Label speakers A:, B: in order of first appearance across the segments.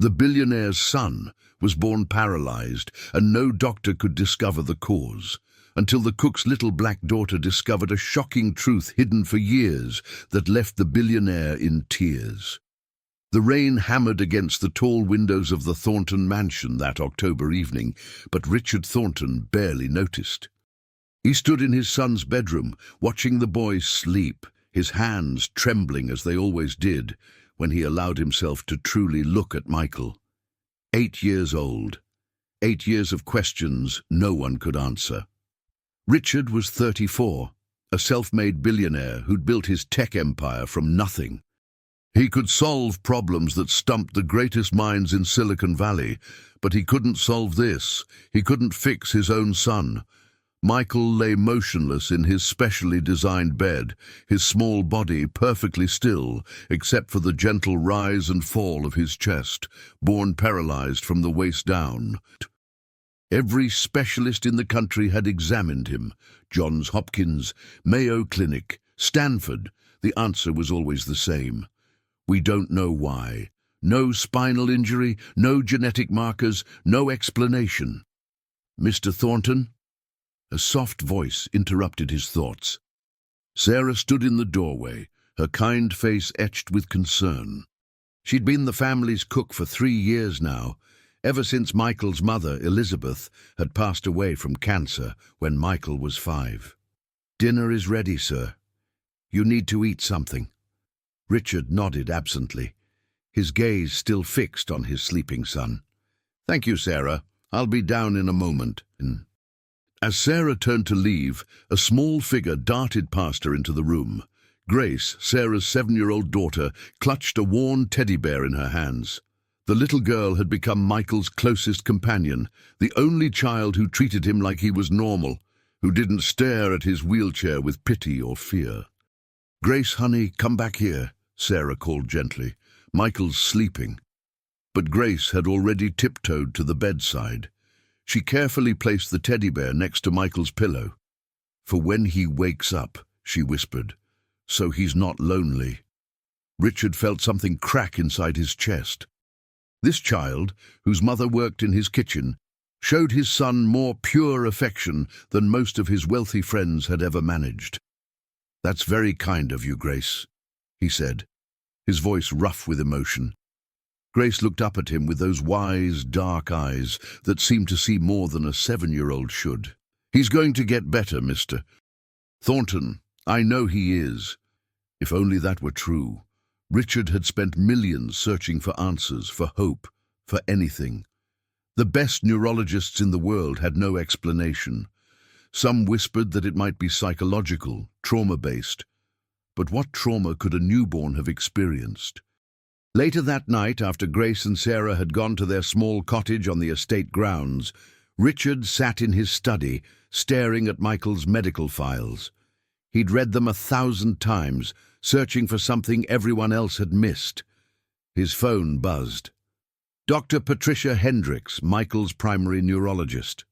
A: The billionaire's son was born paralyzed, and no doctor could discover the cause, until the cook's little black daughter discovered a shocking truth hidden for years that left the billionaire in tears. The rain hammered against the tall windows of the Thornton mansion that October evening, but Richard Thornton barely noticed. He stood in his son's bedroom, watching the boy sleep, his hands trembling as they always did when he allowed himself to truly look at Michael. 8 years old. 8 years of questions no one could answer. Richard was 34, a self-made billionaire who'd built his tech empire from nothing. He could solve problems that stumped the greatest minds in Silicon Valley, but he couldn't solve this. He couldn't fix his own son. Michael lay motionless in his specially designed bed, his small body perfectly still, except for the gentle rise and fall of his chest, born paralyzed from the waist down. Every specialist in the country had examined him. Johns Hopkins, Mayo Clinic, Stanford. The answer was always the same. We don't know why. No spinal injury, no genetic markers, no explanation. Mr. Thornton? A soft voice interrupted his thoughts. Sarah stood in the doorway, her kind face etched with concern. She'd been the family's cook for 3 years now, ever since Michael's mother, Elizabeth, had passed away from cancer when Michael was 5. "Dinner is ready, sir. You need to eat something." Richard nodded absently, his gaze still fixed on his sleeping son. "Thank you, Sarah. I'll be down in a moment." As Sarah turned to leave, a small figure darted past her into the room. Grace, Sarah's 7-year-old daughter, clutched a worn teddy bear in her hands. The little girl had become Michael's closest companion, the only child who treated him like he was normal, who didn't stare at his wheelchair with pity or fear. "Grace, honey, come back here," Sarah called gently. "Michael's sleeping." But Grace had already tiptoed to the bedside. She carefully placed the teddy bear next to Michael's pillow. "For when he wakes up," she whispered, "so he's not lonely." Richard felt something crack inside his chest. This child, whose mother worked in his kitchen, showed his son more pure affection than most of his wealthy friends had ever managed. "That's very kind of you, Grace," he said, his voice rough with emotion. Grace looked up at him with those wise, dark eyes that seemed to see more than a 7-year-old should. "He's going to get better, Mr. Thornton. I know he is." If only that were true. Richard had spent millions searching for answers, for hope, for anything. The best neurologists in the world had no explanation. Some whispered that it might be psychological, trauma-based. But what trauma could a newborn have experienced? Later that night, after Grace and Sarah had gone to their small cottage on the estate grounds, Richard sat in his study, staring at Michael's medical files. He'd read them 1,000 times, searching for something everyone else had missed. His phone buzzed. Dr. Patricia Hendricks, Michael's primary neurologist.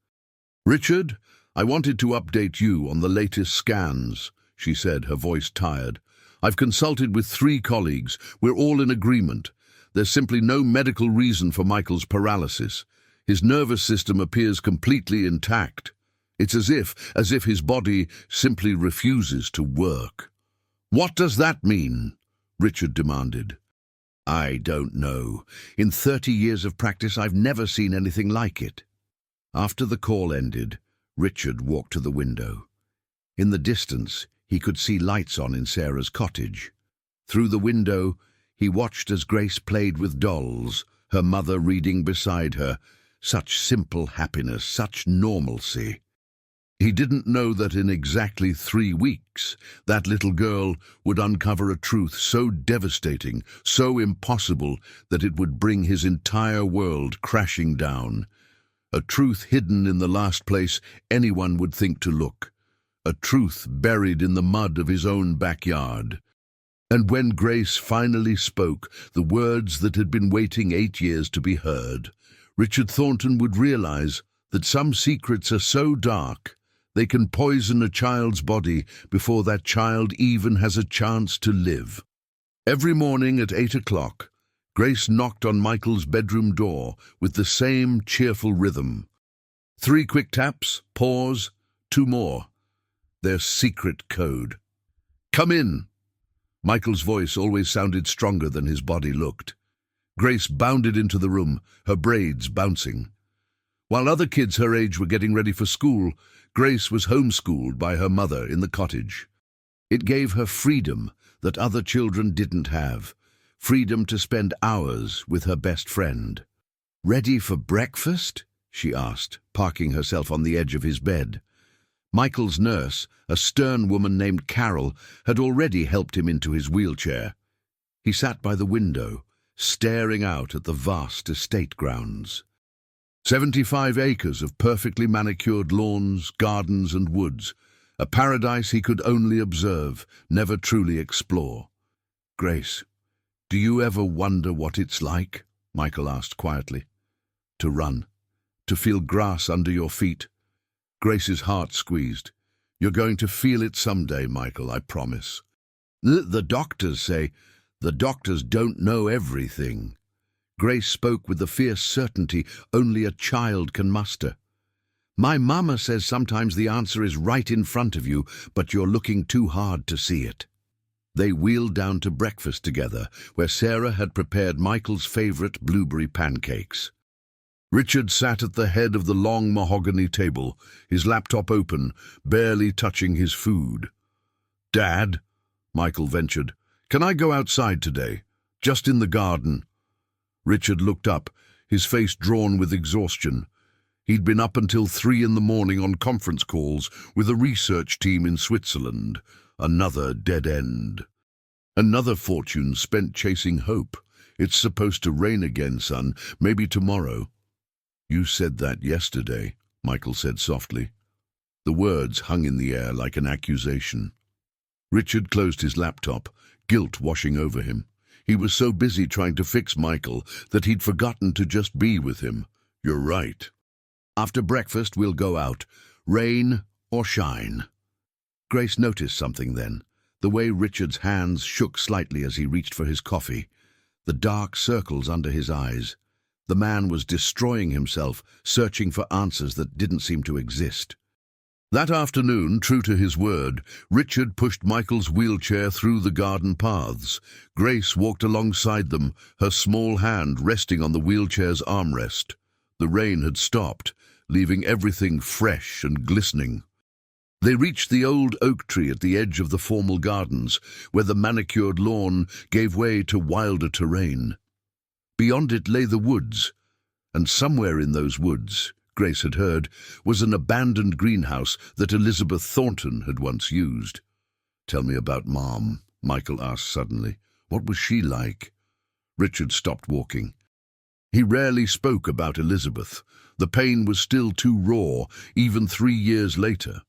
A: "Richard, I wanted to update you on the latest scans," she said, her voice tired. "I've consulted with 3 colleagues. We're all in agreement. There's simply no medical reason for Michael's paralysis. His nervous system appears completely intact. It's as if his body simply refuses to work." "What does that mean?" Richard demanded. "I don't know. In 30 years of practice, I've never seen anything like it." After the call ended, Richard walked to the window. In the distance, he could see lights on in Sarah's cottage. Through the window, he watched as Grace played with dolls, her mother reading beside her. Such simple happiness, such normalcy. He didn't know that in exactly 3 weeks, that little girl would uncover a truth so devastating, so impossible, that it would bring his entire world crashing down. A truth hidden in the last place anyone would think to look. A truth buried in the mud of his own backyard. And when Grace finally spoke the words that had been waiting 8 years to be heard, Richard Thornton would realize that some secrets are so dark they can poison a child's body before that child even has a chance to live. Every morning at 8 o'clock, Grace knocked on Michael's bedroom door with the same cheerful rhythm. 3 quick taps, pause, 2 more. Their secret code. "Come in!" Michael's voice always sounded stronger than his body looked. Grace bounded into the room, her braids bouncing. While other kids her age were getting ready for school, Grace was homeschooled by her mother in the cottage. It gave her freedom that other children didn't have, freedom to spend hours with her best friend. "Ready for breakfast?" she asked, parking herself on the edge of his bed. Michael's nurse, a stern woman named Carol, had already helped him into his wheelchair. He sat by the window, staring out at the vast estate grounds. 75 acres of perfectly manicured lawns, gardens and woods, a paradise he could only observe, never truly explore. "Grace, do you ever wonder what it's like?" Michael asked quietly. "To run, to feel grass under your feet." Grace's heart squeezed. "You're going to feel it someday, Michael, I promise." The doctors say, "The doctors don't know everything." Grace spoke with the fierce certainty only a child can muster. "My mama says sometimes the answer is right in front of you, but you're looking too hard to see it." They wheeled down to breakfast together, where Sarah had prepared Michael's favorite blueberry pancakes. Richard sat at the head of the long mahogany table, his laptop open, barely touching his food. "Dad," Michael ventured, "can I go outside today? Just in the garden?" Richard looked up, his face drawn with exhaustion. He'd been up until 3 in the morning on conference calls with a research team in Switzerland. Another dead end. Another fortune spent chasing hope. "It's supposed to rain again, son. Maybe tomorrow." "You said that yesterday," Michael said softly. The words hung in the air like an accusation. Richard closed his laptop, guilt washing over him. He was so busy trying to fix Michael that he'd forgotten to just be with him. "You're right. After breakfast, we'll go out, rain or shine." Grace noticed something then, the way Richard's hands shook slightly as he reached for his coffee, the dark circles under his eyes. The man was destroying himself, searching for answers that didn't seem to exist. That afternoon, true to his word, Richard pushed Michael's wheelchair through the garden paths. Grace walked alongside them, her small hand resting on the wheelchair's armrest. The rain had stopped, leaving everything fresh and glistening. They reached the old oak tree at the edge of the formal gardens, where the manicured lawn gave way to wilder terrain. Beyond it lay the woods, and somewhere in those woods, Grace had heard, was an abandoned greenhouse that Elizabeth Thornton had once used. "Tell me about Mom," Michael asked suddenly. "What was she like?" Richard stopped walking. He rarely spoke about Elizabeth. The pain was still too raw, even 3 years later.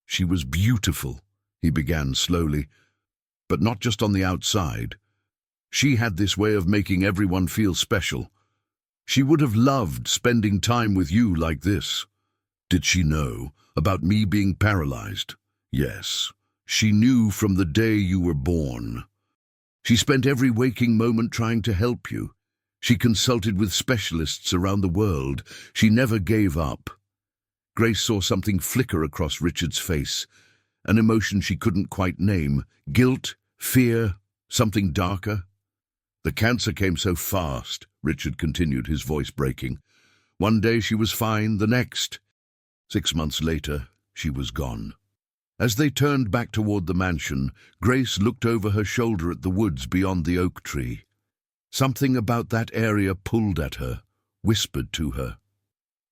A: "She was beautiful," he began slowly, "but not just on the outside. She had this way of making everyone feel special. She would have loved spending time with you like this." "Did she know about me being paralyzed?" "Yes. She knew from the day you were born. She spent every waking moment trying to help you. She consulted with specialists around the world. She never gave up." Grace saw something flicker across Richard's face, an emotion she couldn't quite name. Guilt, fear, something darker. "The cancer came so fast," Richard continued, his voice breaking. "One day she was fine, the next. 6 months later, she was gone." As they turned back toward the mansion, Grace looked over her shoulder at the woods beyond the oak tree. Something about that area pulled at her, whispered to her.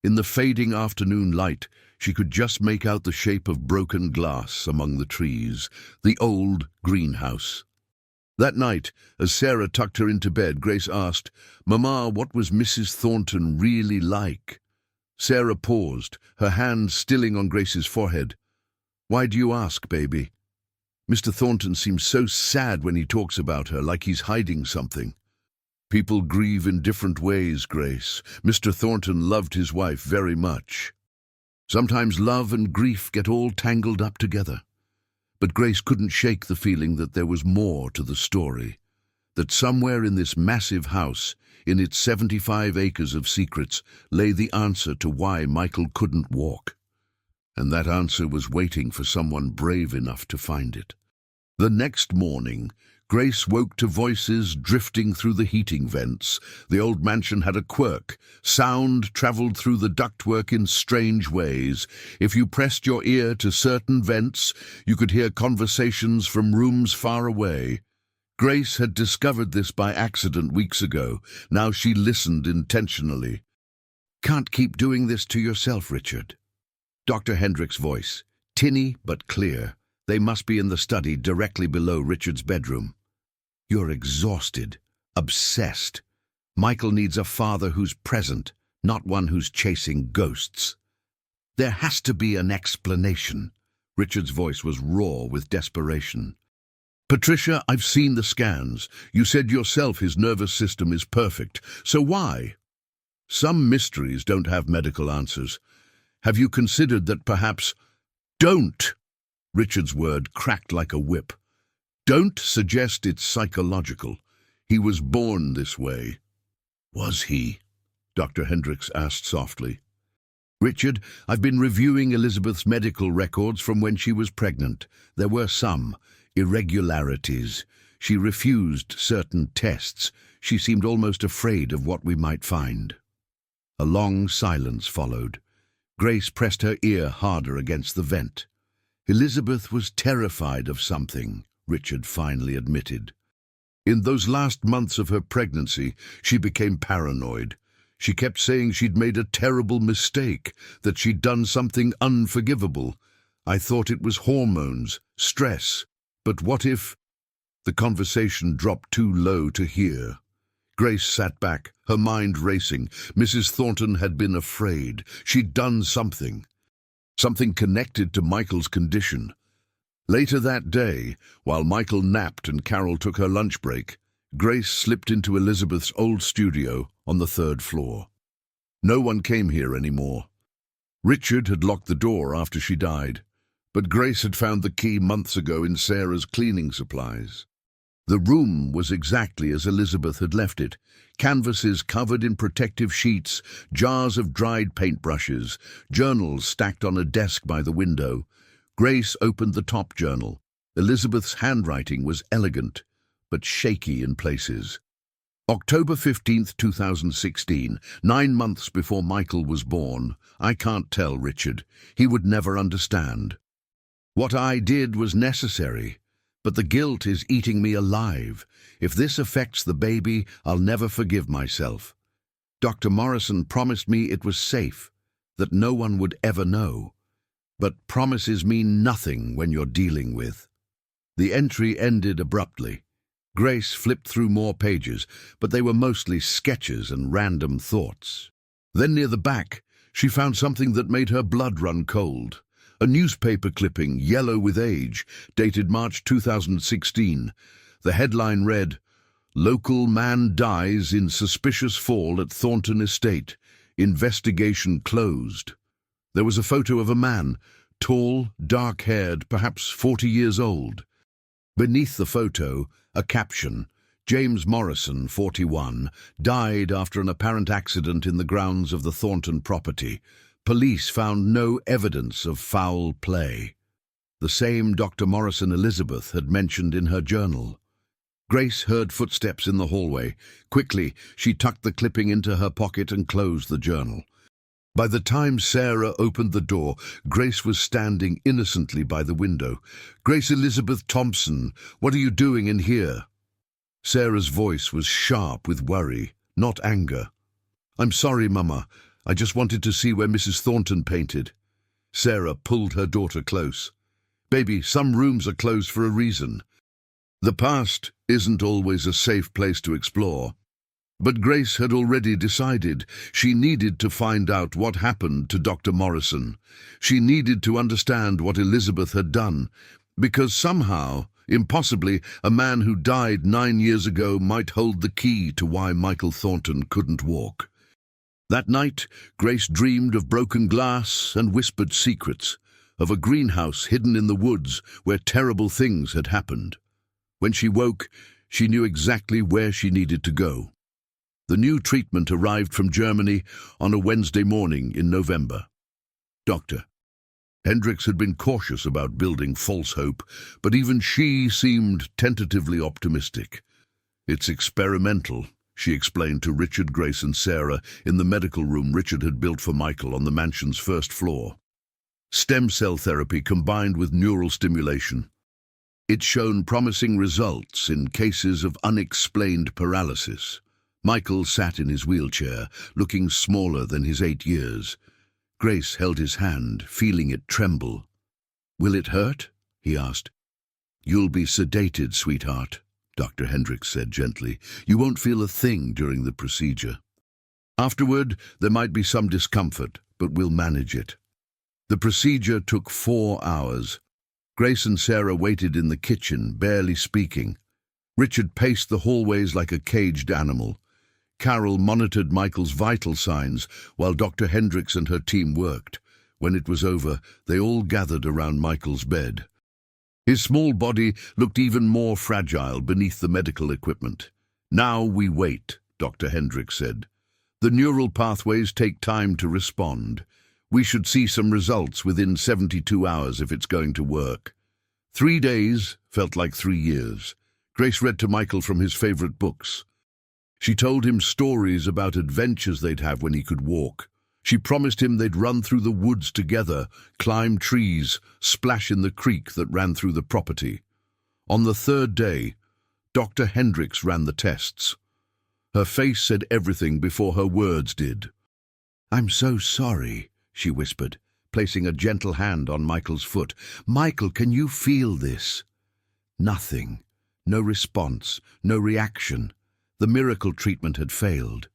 A: In the fading afternoon light, she could just make out the shape of broken glass among the trees, the old greenhouse. That night, as Sarah tucked her into bed, Grace asked, "Mama, what was Mrs. Thornton really like?" Sarah paused, her hand stilling on Grace's forehead. "Why do you ask, baby?" "Mr. Thornton seems so sad when he talks about her, like he's hiding something." "People grieve in different ways, Grace. Mr. Thornton loved his wife very much. Sometimes love and grief get all tangled up together." But Grace couldn't shake the feeling that there was more to the story. that somewhere in this massive house, in its 75 acres of secrets, lay the answer to why Michael couldn't walk. And that answer was waiting for someone brave enough to find it. The next morning, Grace woke to voices drifting through the heating vents. The old mansion had a quirk. Sound traveled through the ductwork in strange ways. If you pressed your ear to certain vents, you could hear conversations from rooms far away. Grace had discovered this by accident weeks ago. Now she listened intentionally. "Can't keep doing this to yourself, Richard." Dr. Hendrick's voice, tinny but clear. They must be in the study directly below Richard's bedroom. "You're exhausted, obsessed. Michael needs a father who's present, not one who's chasing ghosts." "There has to be an explanation." Richard's voice was raw with desperation. "Patricia, I've seen the scans. You said yourself his nervous system is perfect. So why?" "Some mysteries don't have medical answers. Have you considered that perhaps—" "Don't!" Richard's word cracked like a whip. "Don't suggest it's psychological. He was born this way." "Was he?" Dr. Hendricks asked softly. "Richard, I've been reviewing Elizabeth's medical records from when she was pregnant. There were some irregularities. She refused certain tests. She seemed almost afraid of what we might find." A long silence followed. Grace pressed her ear harder against the vent. "Elizabeth was terrified of something," Richard finally admitted. "In those last months of her pregnancy, she became paranoid. She kept saying she'd made a terrible mistake, that she'd done something unforgivable. I thought it was hormones, stress. But what if—" The conversation dropped too low to hear. Grace sat back, her mind racing. Mrs. Thornton had been afraid. She'd done something. Something connected to Michael's condition. Later that day, while Michael napped and Carol took her lunch break, Grace slipped into Elizabeth's old studio on the 3rd floor. No one came here anymore. Richard had locked the door after she died, but Grace had found the key months ago in Sarah's cleaning supplies. The room was exactly as Elizabeth had left it. Canvases covered in protective sheets, jars of dried paintbrushes, journals stacked on a desk by the window. Grace opened the top journal. Elizabeth's handwriting was elegant, but shaky in places. October 15th, 2016, 9 months before Michael was born. I can't tell Richard. He would never understand. What I did was necessary, but the guilt is eating me alive. If this affects the baby, I'll never forgive myself. Dr. Morrison promised me it was safe, that no one would ever know. But promises mean nothing when you're dealing with. The entry ended abruptly. Grace flipped through more pages, but they were mostly sketches and random thoughts. Then near the back, she found something that made her blood run cold. A newspaper clipping, yellow with age, dated March 2016. The headline read, "Local man dies in suspicious fall at Thornton Estate. Investigation closed." There was a photo of a man, tall, dark-haired, perhaps 40 years old. Beneath the photo, a caption, "James Morrison, 41, died after an apparent accident in the grounds of the Thornton property. Police found no evidence of foul play." The same Dr. Morrison Elizabeth had mentioned in her journal. Grace heard footsteps in the hallway. Quickly, she tucked the clipping into her pocket and closed the journal. By the time Sarah opened the door, Grace was standing innocently by the window. "Grace Elizabeth Thompson, what are you doing in here?" Sarah's voice was sharp with worry, not anger. "I'm sorry, Mama. I just wanted to see where Mrs. Thornton painted." Sarah pulled her daughter close. "Baby, some rooms are closed for a reason. The past isn't always a safe place to explore." But Grace had already decided she needed to find out what happened to Dr. Morrison. She needed to understand what Elizabeth had done, because somehow, impossibly, a man who died 9 years ago might hold the key to why Michael Thornton couldn't walk. That night, Grace dreamed of broken glass and whispered secrets, of a greenhouse hidden in the woods where terrible things had happened. When she woke, She knew exactly where she needed to go. The new treatment arrived from Germany on a Wednesday morning in November. Dr. Hendricks had been cautious about building false hope, but even she seemed tentatively optimistic. "It's experimental," she explained to Richard, Grace and Sarah in the medical room Richard had built for Michael on the mansion's first floor. "Stem cell therapy combined with neural stimulation. It's shown promising results in cases of unexplained paralysis." Michael sat in his wheelchair, looking smaller than his 8 years. Grace held his hand, feeling it tremble. "Will it hurt?" he asked. "You'll be sedated, sweetheart," Dr. Hendricks said gently. "You won't feel a thing during the procedure. Afterward, there might be some discomfort, but we'll manage it." The procedure took 4 hours. Grace and Sarah waited in the kitchen, barely speaking. Richard paced the hallways like a caged animal. Carol monitored Michael's vital signs while Dr. Hendricks and her team worked. When it was over, they all gathered around Michael's bed. His small body looked even more fragile beneath the medical equipment. "Now we wait," Dr. Hendricks said. "The neural pathways take time to respond. We should see some results within 72 hours if it's going to work." 3 days felt like 3 years. Grace read to Michael from his favorite books. She told him stories about adventures they'd have when he could walk. She promised him they'd run through the woods together, climb trees, splash in the creek that ran through the property. On the 3rd day, Dr. Hendricks ran the tests. Her face said everything before her words did. "I'm so sorry," she whispered, placing a gentle hand on Michael's foot. "Michael, can you feel this?" Nothing. No response, no reaction. The miracle treatment had failed.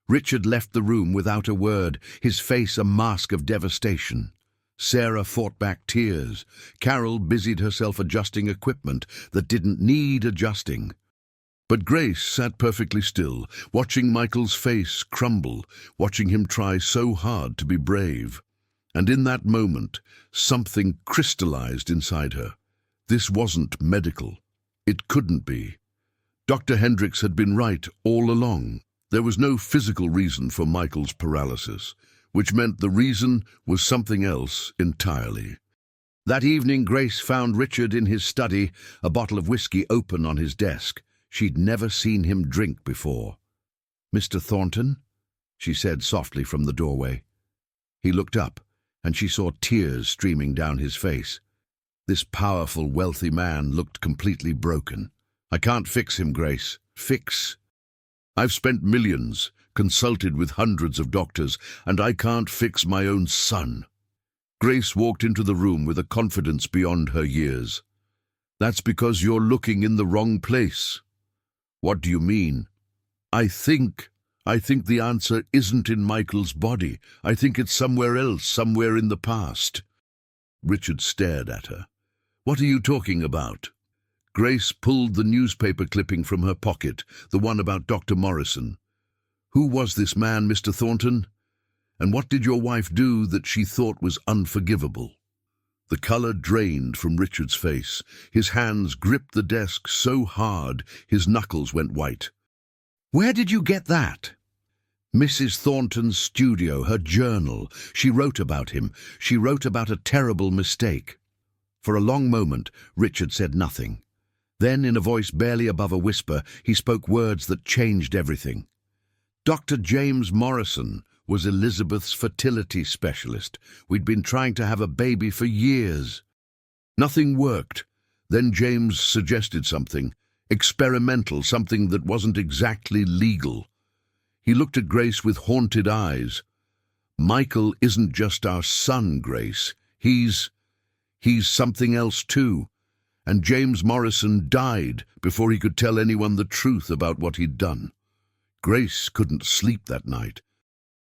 A: Richard left the room without a word, his face a mask of devastation. Sarah fought back tears. Carol busied herself adjusting equipment that didn't need adjusting. But Grace sat perfectly still, watching Michael's face crumble, watching him try so hard to be brave. And in that moment, something crystallized inside her. This wasn't medical. It couldn't be. Dr. Hendricks had been right all along. There was no physical reason for Michael's paralysis, which meant the reason was something else entirely. That evening, Grace found Richard in his study, a bottle of whiskey open on his desk. She'd never seen him drink before. "Mr. Thornton?" she said softly from the doorway. He looked up, and she saw tears streaming down his face. This powerful, wealthy man looked completely broken. "I can't fix him, Grace." "Fix?" "I've spent millions, consulted with hundreds of doctors, and I can't fix my own son." Grace walked into the room with a confidence beyond her years. "That's because you're looking in the wrong place." "What do you mean?" I think the answer isn't in Michael's body. I think it's somewhere else, somewhere in the past." Richard stared at her. "What are you talking about?" Grace pulled the newspaper clipping from her pocket, the one about Dr. Morrison. "Who was this man, Mr. Thornton? And what did your wife do that she thought was unforgivable?" The color drained from Richard's face. His hands gripped the desk so hard his knuckles went white. "Where did you get that?" "Mrs. Thornton's studio, her journal. She wrote about him. She wrote about a terrible mistake." For a long moment, Richard said nothing. Then, in a voice barely above a whisper, he spoke words that changed everything. "Dr. James Morrison was Elizabeth's fertility specialist. We'd been trying to have a baby for years. Nothing worked. Then James suggested something, experimental, something that wasn't exactly legal." He looked at Grace with haunted eyes. "Michael isn't just our son, Grace. He's something else too. And James Morrison died before he could tell anyone the truth about what he'd done." Grace couldn't sleep that night.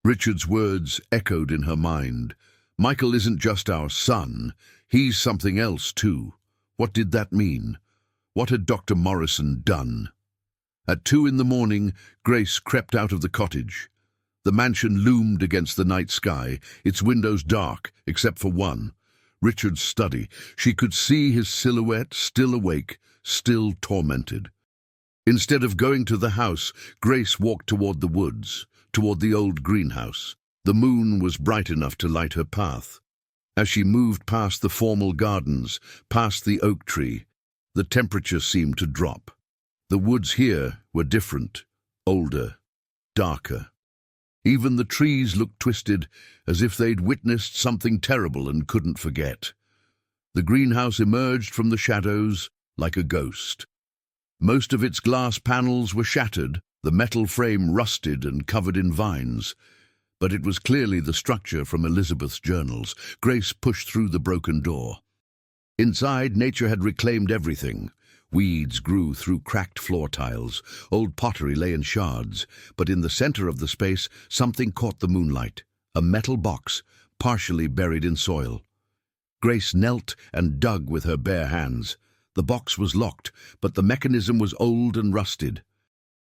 A: Richard's words echoed in her mind. "Michael isn't just our son. He's something else too." What did that mean? What had Dr. Morrison done? At 2 a.m, Grace crept out of the cottage. The mansion loomed against the night sky, its windows dark, except for one. Richard's study. She could see his silhouette, still awake, still tormented. Instead of going to the house, Grace walked toward the woods, toward the old greenhouse. The moon was bright enough to light her path. As she moved past the formal gardens, past the oak tree, the temperature seemed to drop. The woods here were different, older, darker. Even the trees looked twisted, as if they'd witnessed something terrible and couldn't forget. The greenhouse emerged from the shadows like a ghost. Most of its glass panels were shattered, the metal frame rusted and covered in vines. But it was clearly the structure from Elizabeth's journals. Grace pushed through the broken door. Inside, nature had reclaimed everything. Weeds grew through cracked floor tiles. Old pottery lay in shards. But in the center of the space, something caught the moonlight. A metal box, partially buried in soil. Grace knelt and dug with her bare hands. The box was locked, but the mechanism was old and rusted.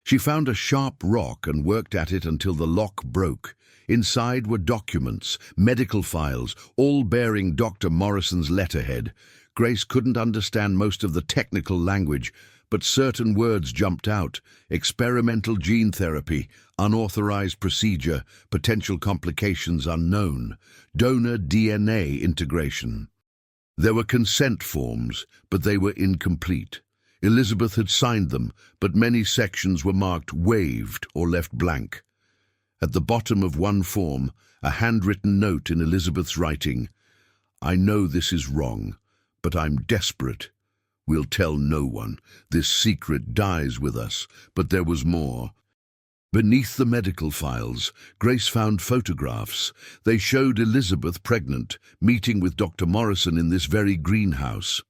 A: She found a sharp rock and worked at it until the lock broke. Inside were documents, medical files, all bearing Dr. Morrison's letterhead. Grace couldn't understand most of the technical language, but certain words jumped out. Experimental gene therapy, unauthorized procedure, potential complications unknown, donor DNA integration. There were consent forms, but they were incomplete. Elizabeth had signed them, but many sections were marked waived or left blank. At the bottom of one form, a handwritten note in Elizabeth's writing. "I know this is wrong, but I'm desperate. We'll tell no one. This secret dies with us." But there was more. Beneath the medical files, Grace found photographs. They showed Elizabeth pregnant, meeting with Dr. Morrison in this very greenhouse.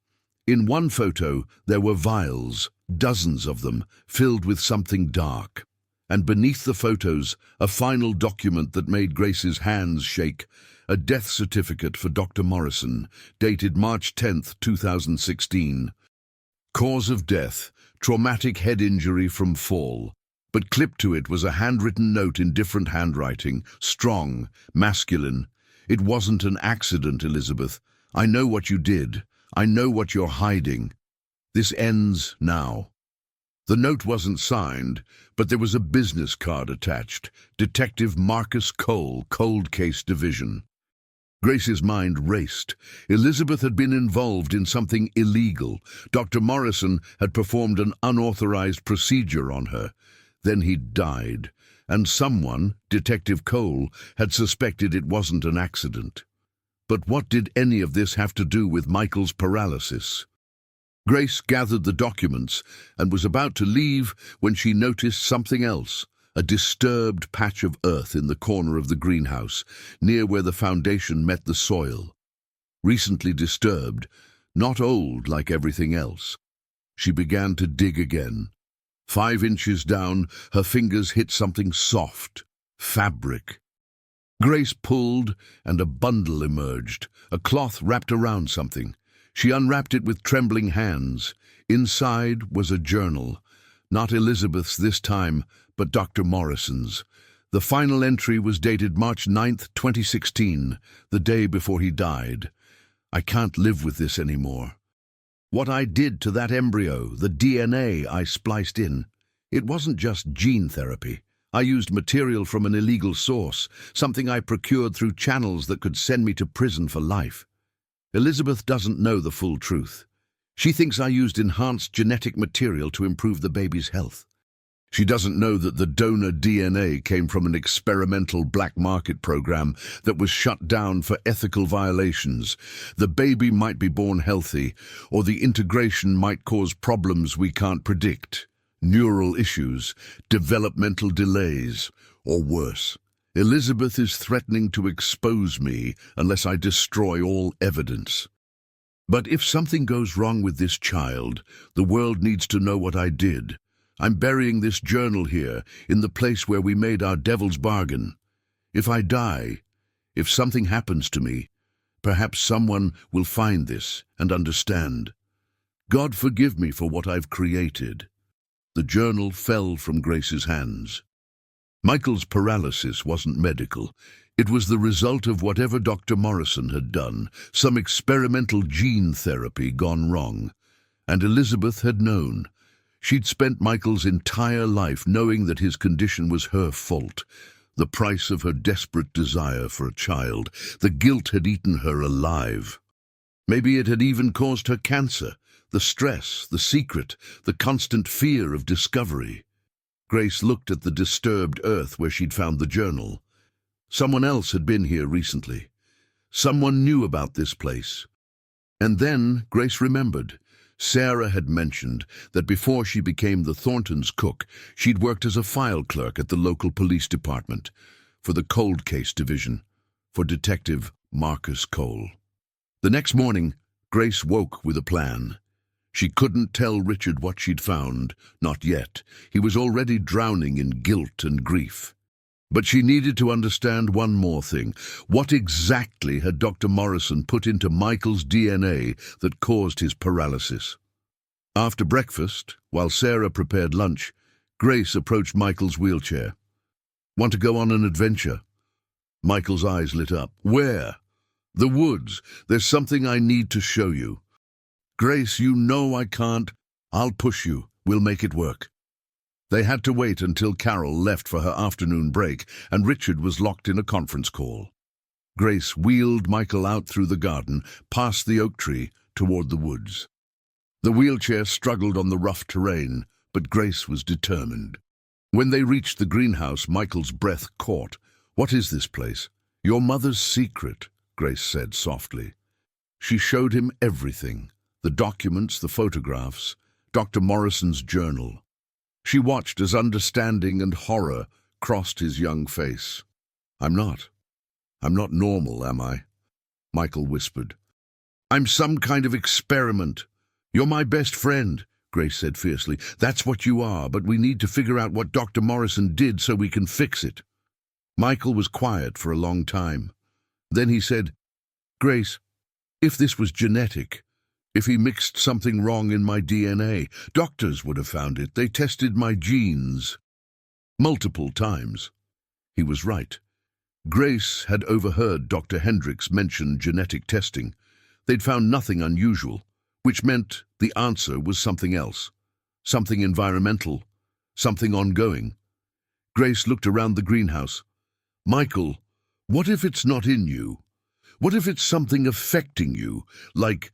A: In one photo, there were vials, dozens of them, filled with something dark. And beneath the photos, a final document that made Grace's hands shake, a death certificate for Dr. Morrison, dated March 10th, 2016. Cause of death, traumatic head injury from fall. But clipped to it was a handwritten note in different handwriting, strong, masculine. "It wasn't an accident, Elizabeth. I know what you did. I know what you're hiding. This ends now." The note wasn't signed, but there was a business card attached. Detective Marcus Cole, Cold Case Division. Grace's mind raced. Elizabeth had been involved in something illegal. Dr. Morrison had performed an unauthorized procedure on her. Then he'd died, and someone, Detective Cole, had suspected it wasn't an accident. But what did any of this have to do with Michael's paralysis? Grace gathered the documents and was about to leave when she noticed something else, a disturbed patch of earth in the corner of the greenhouse, near where the foundation met the soil. Recently disturbed, not old like everything else. She began to dig again. 5 inches down, her fingers hit something soft, fabric. Grace pulled, and a bundle emerged, a cloth wrapped around something. She unwrapped it with trembling hands. Inside was a journal, not Elizabeth's this time, but Dr. Morrison's. The final entry was dated March 9th, 2016, the day before he died. "I can't live with this anymore. What I did to that embryo, the DNA I spliced in, it wasn't just gene therapy. I used material from an illegal source, something I procured through channels that could send me to prison for life. Elizabeth doesn't know the full truth. She thinks I used enhanced genetic material to improve the baby's health. She doesn't know that the donor DNA came from an experimental black market program that was shut down for ethical violations. The baby might be born healthy, or the integration might cause problems we can't predict. Neural issues, developmental delays, or worse. Elizabeth is threatening to expose me unless I destroy all evidence. But if something goes wrong with this child, the world needs to know what I did. I'm burying this journal here, in the place where we made our devil's bargain. If I die, if something happens to me, perhaps someone will find this and understand. God forgive me for what I've created." The journal fell from Grace's hands. Michael's paralysis wasn't medical. It was the result of whatever Dr. Morrison had done, some experimental gene therapy gone wrong. And Elizabeth had known. She'd spent Michael's entire life knowing that his condition was her fault, the price of her desperate desire for a child. The guilt had eaten her alive. Maybe it had even caused her cancer, the stress, the secret, the constant fear of discovery. Grace looked at the disturbed earth where she'd found the journal. Someone else had been here recently. Someone knew about this place. And then Grace remembered. Sarah had mentioned that before she became the Thorntons' cook, she'd worked as a file clerk at the local police department, for the cold case division, for Detective Marcus Cole. The next morning, Grace woke with a plan. She couldn't tell Richard what she'd found, not yet. He was already drowning in guilt and grief. But she needed to understand one more thing. What exactly had Dr. Morrison put into Michael's DNA that caused his paralysis? After breakfast, while Sarah prepared lunch, Grace approached Michael's wheelchair. "Want to go on an adventure?" Michael's eyes lit up. "Where?" "The woods. There's something I need to show you." "Grace, you know I can't." "I'll push you. We'll make it work." They had to wait until Carol left for her afternoon break, and Richard was locked in a conference call. Grace wheeled Michael out through the garden, past the oak tree, toward the woods. The wheelchair struggled on the rough terrain, but Grace was determined. When they reached the greenhouse, Michael's breath caught. "What is this place?" "Your mother's secret," Grace said softly. She showed him everything, the documents, the photographs, Dr. Morrison's journal. She watched as understanding and horror crossed his young face. I'm not normal, am I?" Michael whispered. "I'm some kind of experiment." "You're my best friend," Grace said fiercely. "That's what you are, but we need to figure out what Dr. Morrison did so we can fix it." Michael was quiet for a long time. Then he said, "Grace, if this was genetic, if he mixed something wrong in my DNA, doctors would have found it. They tested my genes multiple times." He was right. Grace had overheard Dr. Hendricks mention genetic testing. They'd found nothing unusual, which meant the answer was something else, something environmental, something ongoing. Grace looked around the greenhouse. "Michael, what if it's not in you? What if it's something affecting you, like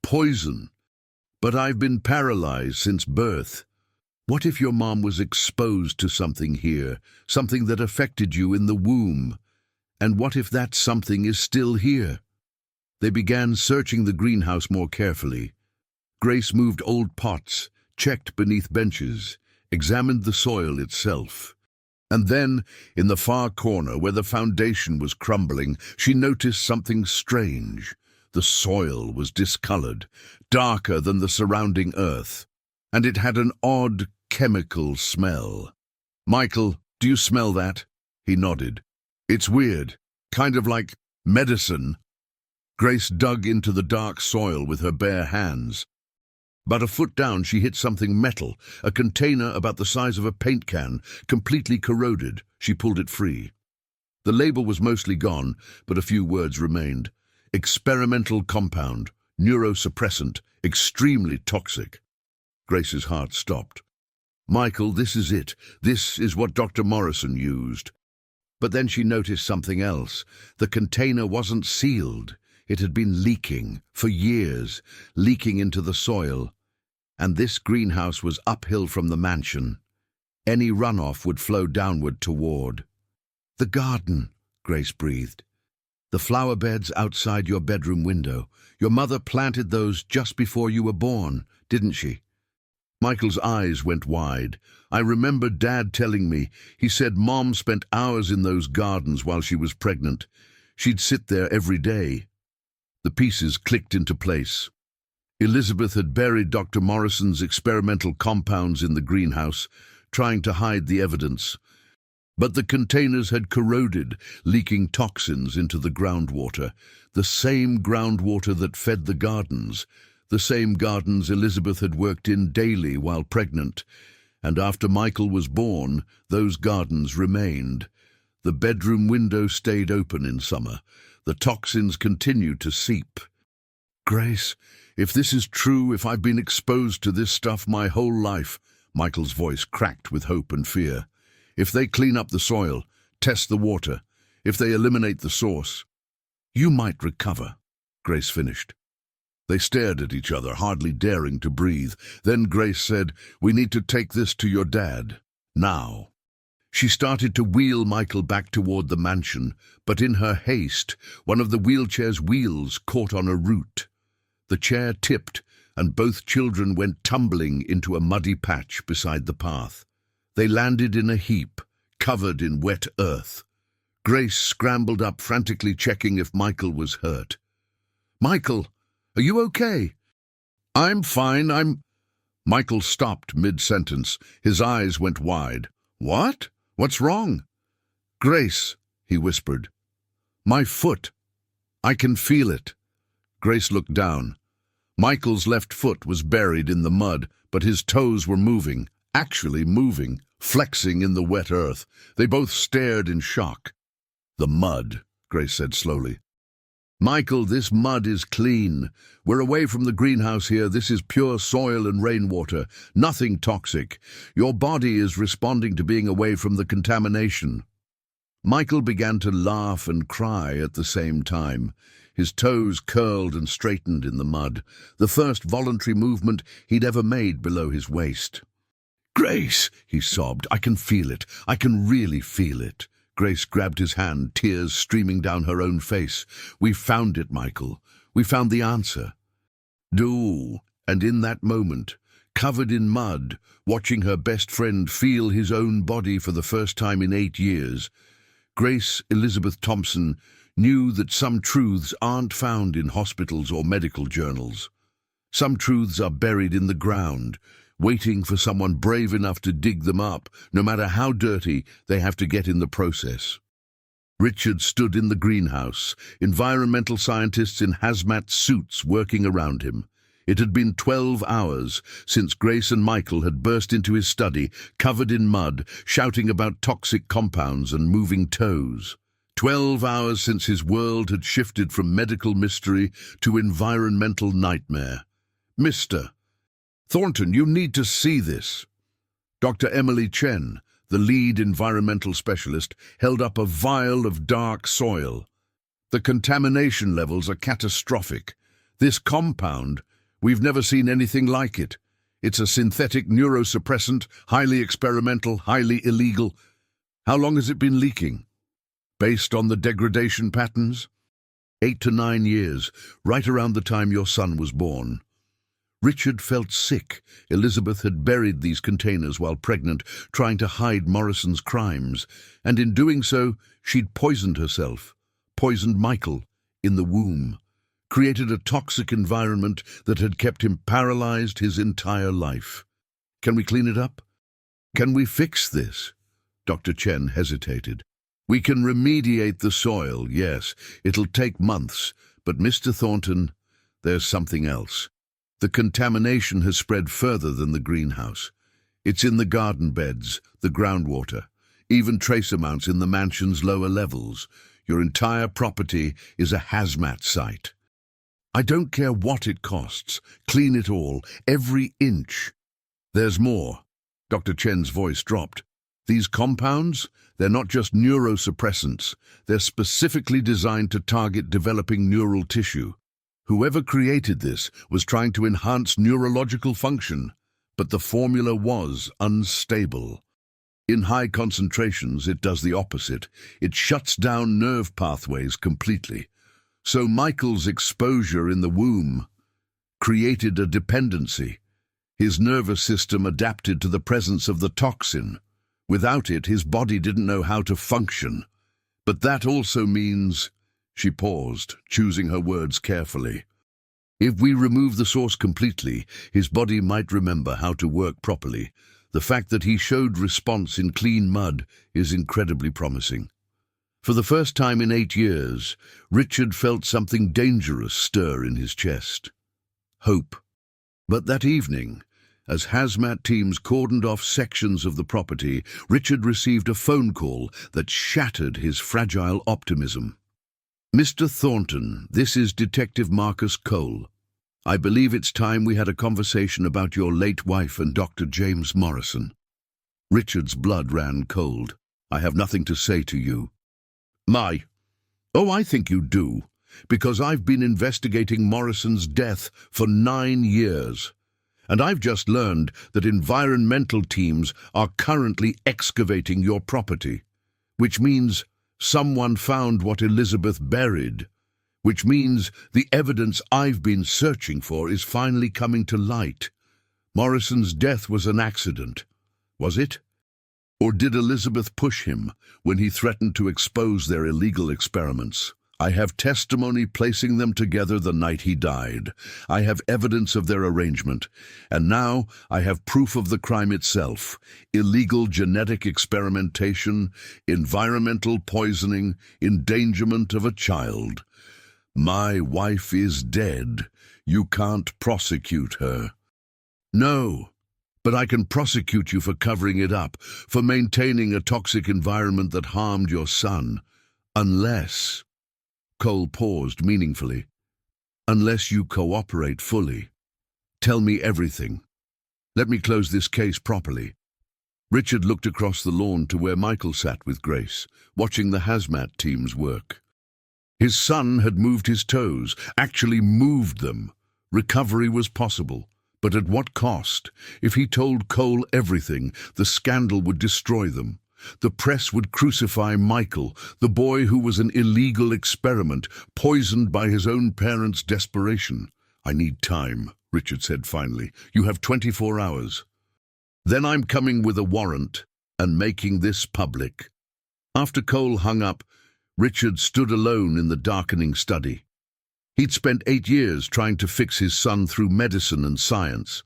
A: poison? But I've been paralyzed since birth. What if your mom was exposed to something here, something that affected you in the womb? And what if that something is still here?" They began searching the greenhouse more carefully. Grace moved old pots, checked beneath benches, examined the soil itself. And then, in the far corner where the foundation was crumbling, she noticed something strange. The soil was discolored, darker than the surrounding earth, and it had an odd chemical smell. "Michael, do you smell that?" He nodded. "It's weird, kind of like medicine." Grace dug into the dark soil with her bare hands. About a foot down, she hit something metal, a container about the size of a paint can, completely corroded. She pulled it free. The label was mostly gone, but a few words remained. "Experimental compound, neurosuppressant, extremely toxic." Grace's heart stopped. "Michael, this is it. This is what Dr. Morrison used." But then she noticed something else. The container wasn't sealed. It had been leaking for years, leaking into the soil. And this greenhouse was uphill from the mansion. Any runoff would flow downward toward the garden, Grace breathed. "The flower beds outside your bedroom window. Your mother planted those just before you were born, didn't she?" Michael's eyes went wide. "I remember Dad telling me. He said Mom spent hours in those gardens while she was pregnant. She'd sit there every day." The pieces clicked into place. Elizabeth had buried Dr. Morrison's experimental compounds in the greenhouse, trying to hide the evidence. But the containers had corroded, leaking toxins into the groundwater, the same groundwater that fed the gardens, the same gardens Elizabeth had worked in daily while pregnant. And after Michael was born, those gardens remained. The bedroom window stayed open in summer. The toxins continued to seep. Grace, if this is true, if I've been exposed to this stuff my whole life, Michael's voice cracked with hope and fear. If they clean up the soil, test the water, if they eliminate the source, you might recover, Grace finished. They stared at each other, hardly daring to breathe. Then Grace said, "We need to take this to your dad. Now." She started to wheel Michael back toward the mansion, but in her haste, one of the wheelchair's wheels caught on a root. The chair tipped, and both children went tumbling into a muddy patch beside the path. They landed in a heap, covered in wet earth. Grace scrambled up, frantically checking if Michael was hurt. "Michael, are you okay?" "I'm fine, Michael stopped mid-sentence. His eyes went wide. "What? What's wrong?" "Grace," he whispered. "My foot. I can feel it." Grace looked down. Michael's left foot was buried in the mud, but his toes were moving, actually moving, flexing in the wet earth. They both stared in shock. "The mud," Grace said slowly. "Michael, this mud is clean. We're away from the greenhouse here. This is pure soil and rainwater. Nothing toxic. Your body is responding to being away from the contamination." Michael began to laugh and cry at the same time. His toes curled and straightened in the mud, the first voluntary movement he'd ever made below his waist. "Grace," he sobbed, "I can feel it. I can really feel it." Grace grabbed his hand, tears streaming down her own face. "We found it, Michael. We found the answer." And in that moment, covered in mud, watching her best friend feel his own body for the first time in 8 years, Grace Elizabeth Thompson knew that some truths aren't found in hospitals or medical journals. Some truths are buried in the ground, waiting for someone brave enough to dig them up, no matter how dirty they have to get in the process. Richard stood in the greenhouse, environmental scientists in hazmat suits working around him. It had been 12 hours since Grace and Michael had burst into his study, covered in mud, shouting about toxic compounds and moving toes. 12 hours since his world had shifted from medical mystery to environmental nightmare. "Mr. Thornton, you need to see this." Dr. Emily Chen, the lead environmental specialist, held up a vial of dark soil. "The contamination levels are catastrophic. This compound, we've never seen anything like it. It's a synthetic neurosuppressant, highly experimental, highly illegal. How long has it been leaking?" "Based on the degradation patterns, 8 to 9 years, right around the time your son was born." Richard felt sick. Elizabeth had buried these containers while pregnant, trying to hide Morrison's crimes, and in doing so, she'd poisoned herself, poisoned Michael, in the womb, created a toxic environment that had kept him paralyzed his entire life. "Can we clean it up? Can we fix this?" Dr. Chen hesitated. "We can remediate the soil, yes. It'll take months, but Mr. Thornton, there's something else. The contamination has spread further than the greenhouse. It's in the garden beds, the groundwater, even trace amounts in the mansion's lower levels. Your entire property is a hazmat site. I don't care what it costs. Clean it all, every inch." "There's more." Dr. Chen's voice dropped. "These compounds, they're not just neurosuppressants. They're specifically designed to target developing neural tissue. Whoever created this was trying to enhance neurological function, but the formula was unstable. In high concentrations, it does the opposite. It shuts down nerve pathways completely. So Michael's exposure in the womb created a dependency. His nervous system adapted to the presence of the toxin. Without it, his body didn't know how to function. But that also means..." She paused, choosing her words carefully. "If we remove the source completely, his body might remember how to work properly. The fact that he showed response in clean mud is incredibly promising." For the first time in 8 years, Richard felt something dangerous stir in his chest. Hope. But that evening, as hazmat teams cordoned off sections of the property, Richard received a phone call that shattered his fragile optimism. "Mr. Thornton, this is Detective Marcus Cole." I believe it's time we had a conversation about your late wife and Dr. James Morrison. Richard's blood ran cold. I have nothing to say to you. Oh, I think you do, because I've been investigating Morrison's death for 9 years. And I've just learned that environmental teams are currently excavating your property, which means someone found what Elizabeth buried, which means the evidence I've been searching for is finally coming to light. Morrison's death was an accident, was it? Or did Elizabeth push him when he threatened to expose their illegal experiments? I have testimony placing them together the night he died. I have evidence of their arrangement. And now I have proof of the crime itself: illegal genetic experimentation, environmental poisoning, endangerment of a child. My wife is dead. You can't prosecute her. No. But I can prosecute you for covering it up, for maintaining a toxic environment that harmed your son. Unless— Cole paused meaningfully. Unless you cooperate fully. Tell me everything. Let me close this case properly. Richard looked across the lawn to where Michael sat with Grace, watching the hazmat teams work. His son had moved his toes, actually moved them. Recovery was possible. But at what cost? If he told Cole everything, the scandal would destroy them. The press would crucify Michael, the boy who was an illegal experiment, poisoned by his own parents' desperation. I need time, Richard said finally. You have 24 hours. Then I'm coming with a warrant and making this public. After Cole hung up, Richard stood alone in the darkening study. He'd spent 8 years trying to fix his son through medicine and science.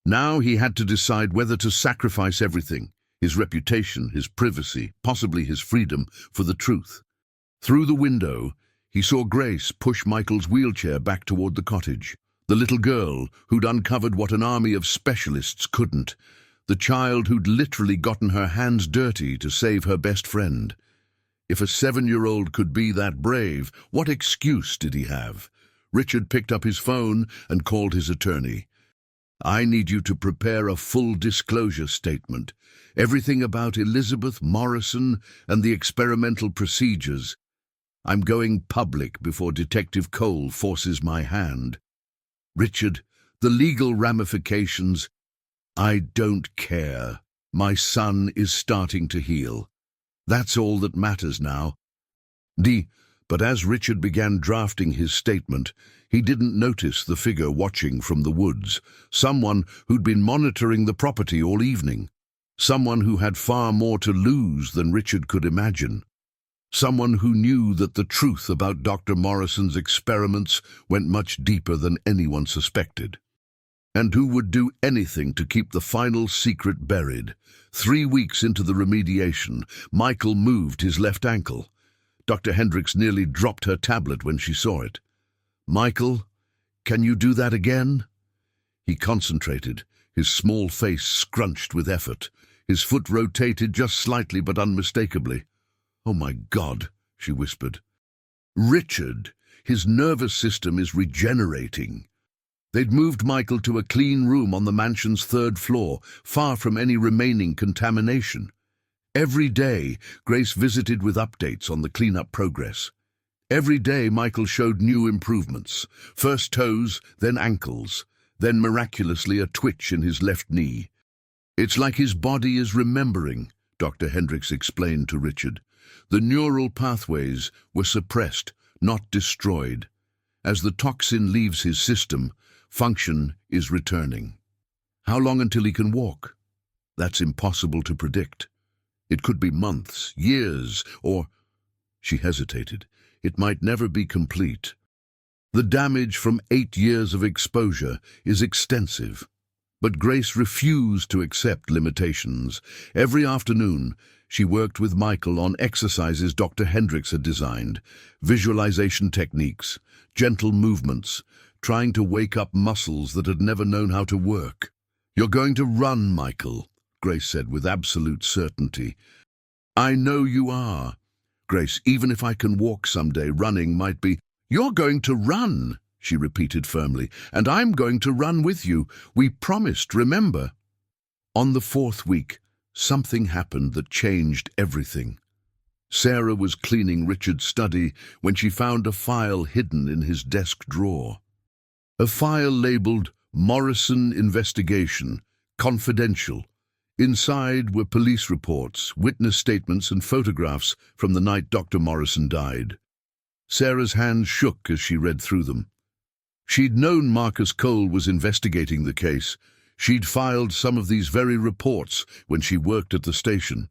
A: Now he had to decide whether to sacrifice everything, his reputation, his privacy, possibly his freedom, for the truth. Through the window, he saw Grace push Michael's wheelchair back toward the cottage. The little girl who'd uncovered what an army of specialists couldn't. The child who'd literally gotten her hands dirty to save her best friend. If a 7-year-old could be that brave, what excuse did he have? Richard picked up his phone and called his attorney. I need you to prepare a full disclosure statement. Everything about Elizabeth Morrison and the experimental procedures. I'm going public before Detective Cole forces my hand. Richard, the legal ramifications. I don't care. My son is starting to heal. That's all that matters now. But as Richard began drafting his statement, he didn't notice the figure watching from the woods, someone who'd been monitoring the property all evening, someone who had far more to lose than Richard could imagine, someone who knew that the truth about Dr. Morrison's experiments went much deeper than anyone suspected, and who would do anything to keep the final secret buried. 3 weeks into the remediation, Michael moved his left ankle. Dr. Hendricks nearly dropped her tablet when she saw it. Michael, can you do that again? He concentrated, his small face scrunched with effort. His foot rotated just slightly but unmistakably. Oh my God, she whispered. Richard, his nervous system is regenerating. They'd moved Michael to a clean room on the mansion's 3rd floor, far from any remaining contamination. Every day, Grace visited with updates on the cleanup progress. Every day, Michael showed new improvements. First toes, then ankles, then miraculously a twitch in his left knee. It's like his body is remembering, Dr. Hendricks explained to Richard. The neural pathways were suppressed, not destroyed. As the toxin leaves his system, function is returning. How long until he can walk? That's impossible to predict. It could be months, years, or— She hesitated. It might never be complete. The damage from 8 years of exposure is extensive. But Grace refused to accept limitations. Every afternoon, she worked with Michael on exercises Dr. Hendricks had designed, visualization techniques, gentle movements, trying to wake up muscles that had never known how to work. You're going to run, Michael, Grace said with absolute certainty. I know you are. Grace, even if I can walk someday, running might be— You're going to run, she repeated firmly, "and I'm going to run with you. We promised, remember?" On the fourth week, something happened that changed everything. Sarah was cleaning Richard's study when she found a file hidden in his desk drawer. A file labeled Morrison Investigation, Confidential. Inside were police reports, witness statements and photographs from the night Dr. Morrison died. Sarah's hands shook as she read through them. She'd known Marcus Cole was investigating the case. She'd filed some of these very reports when she worked at the station.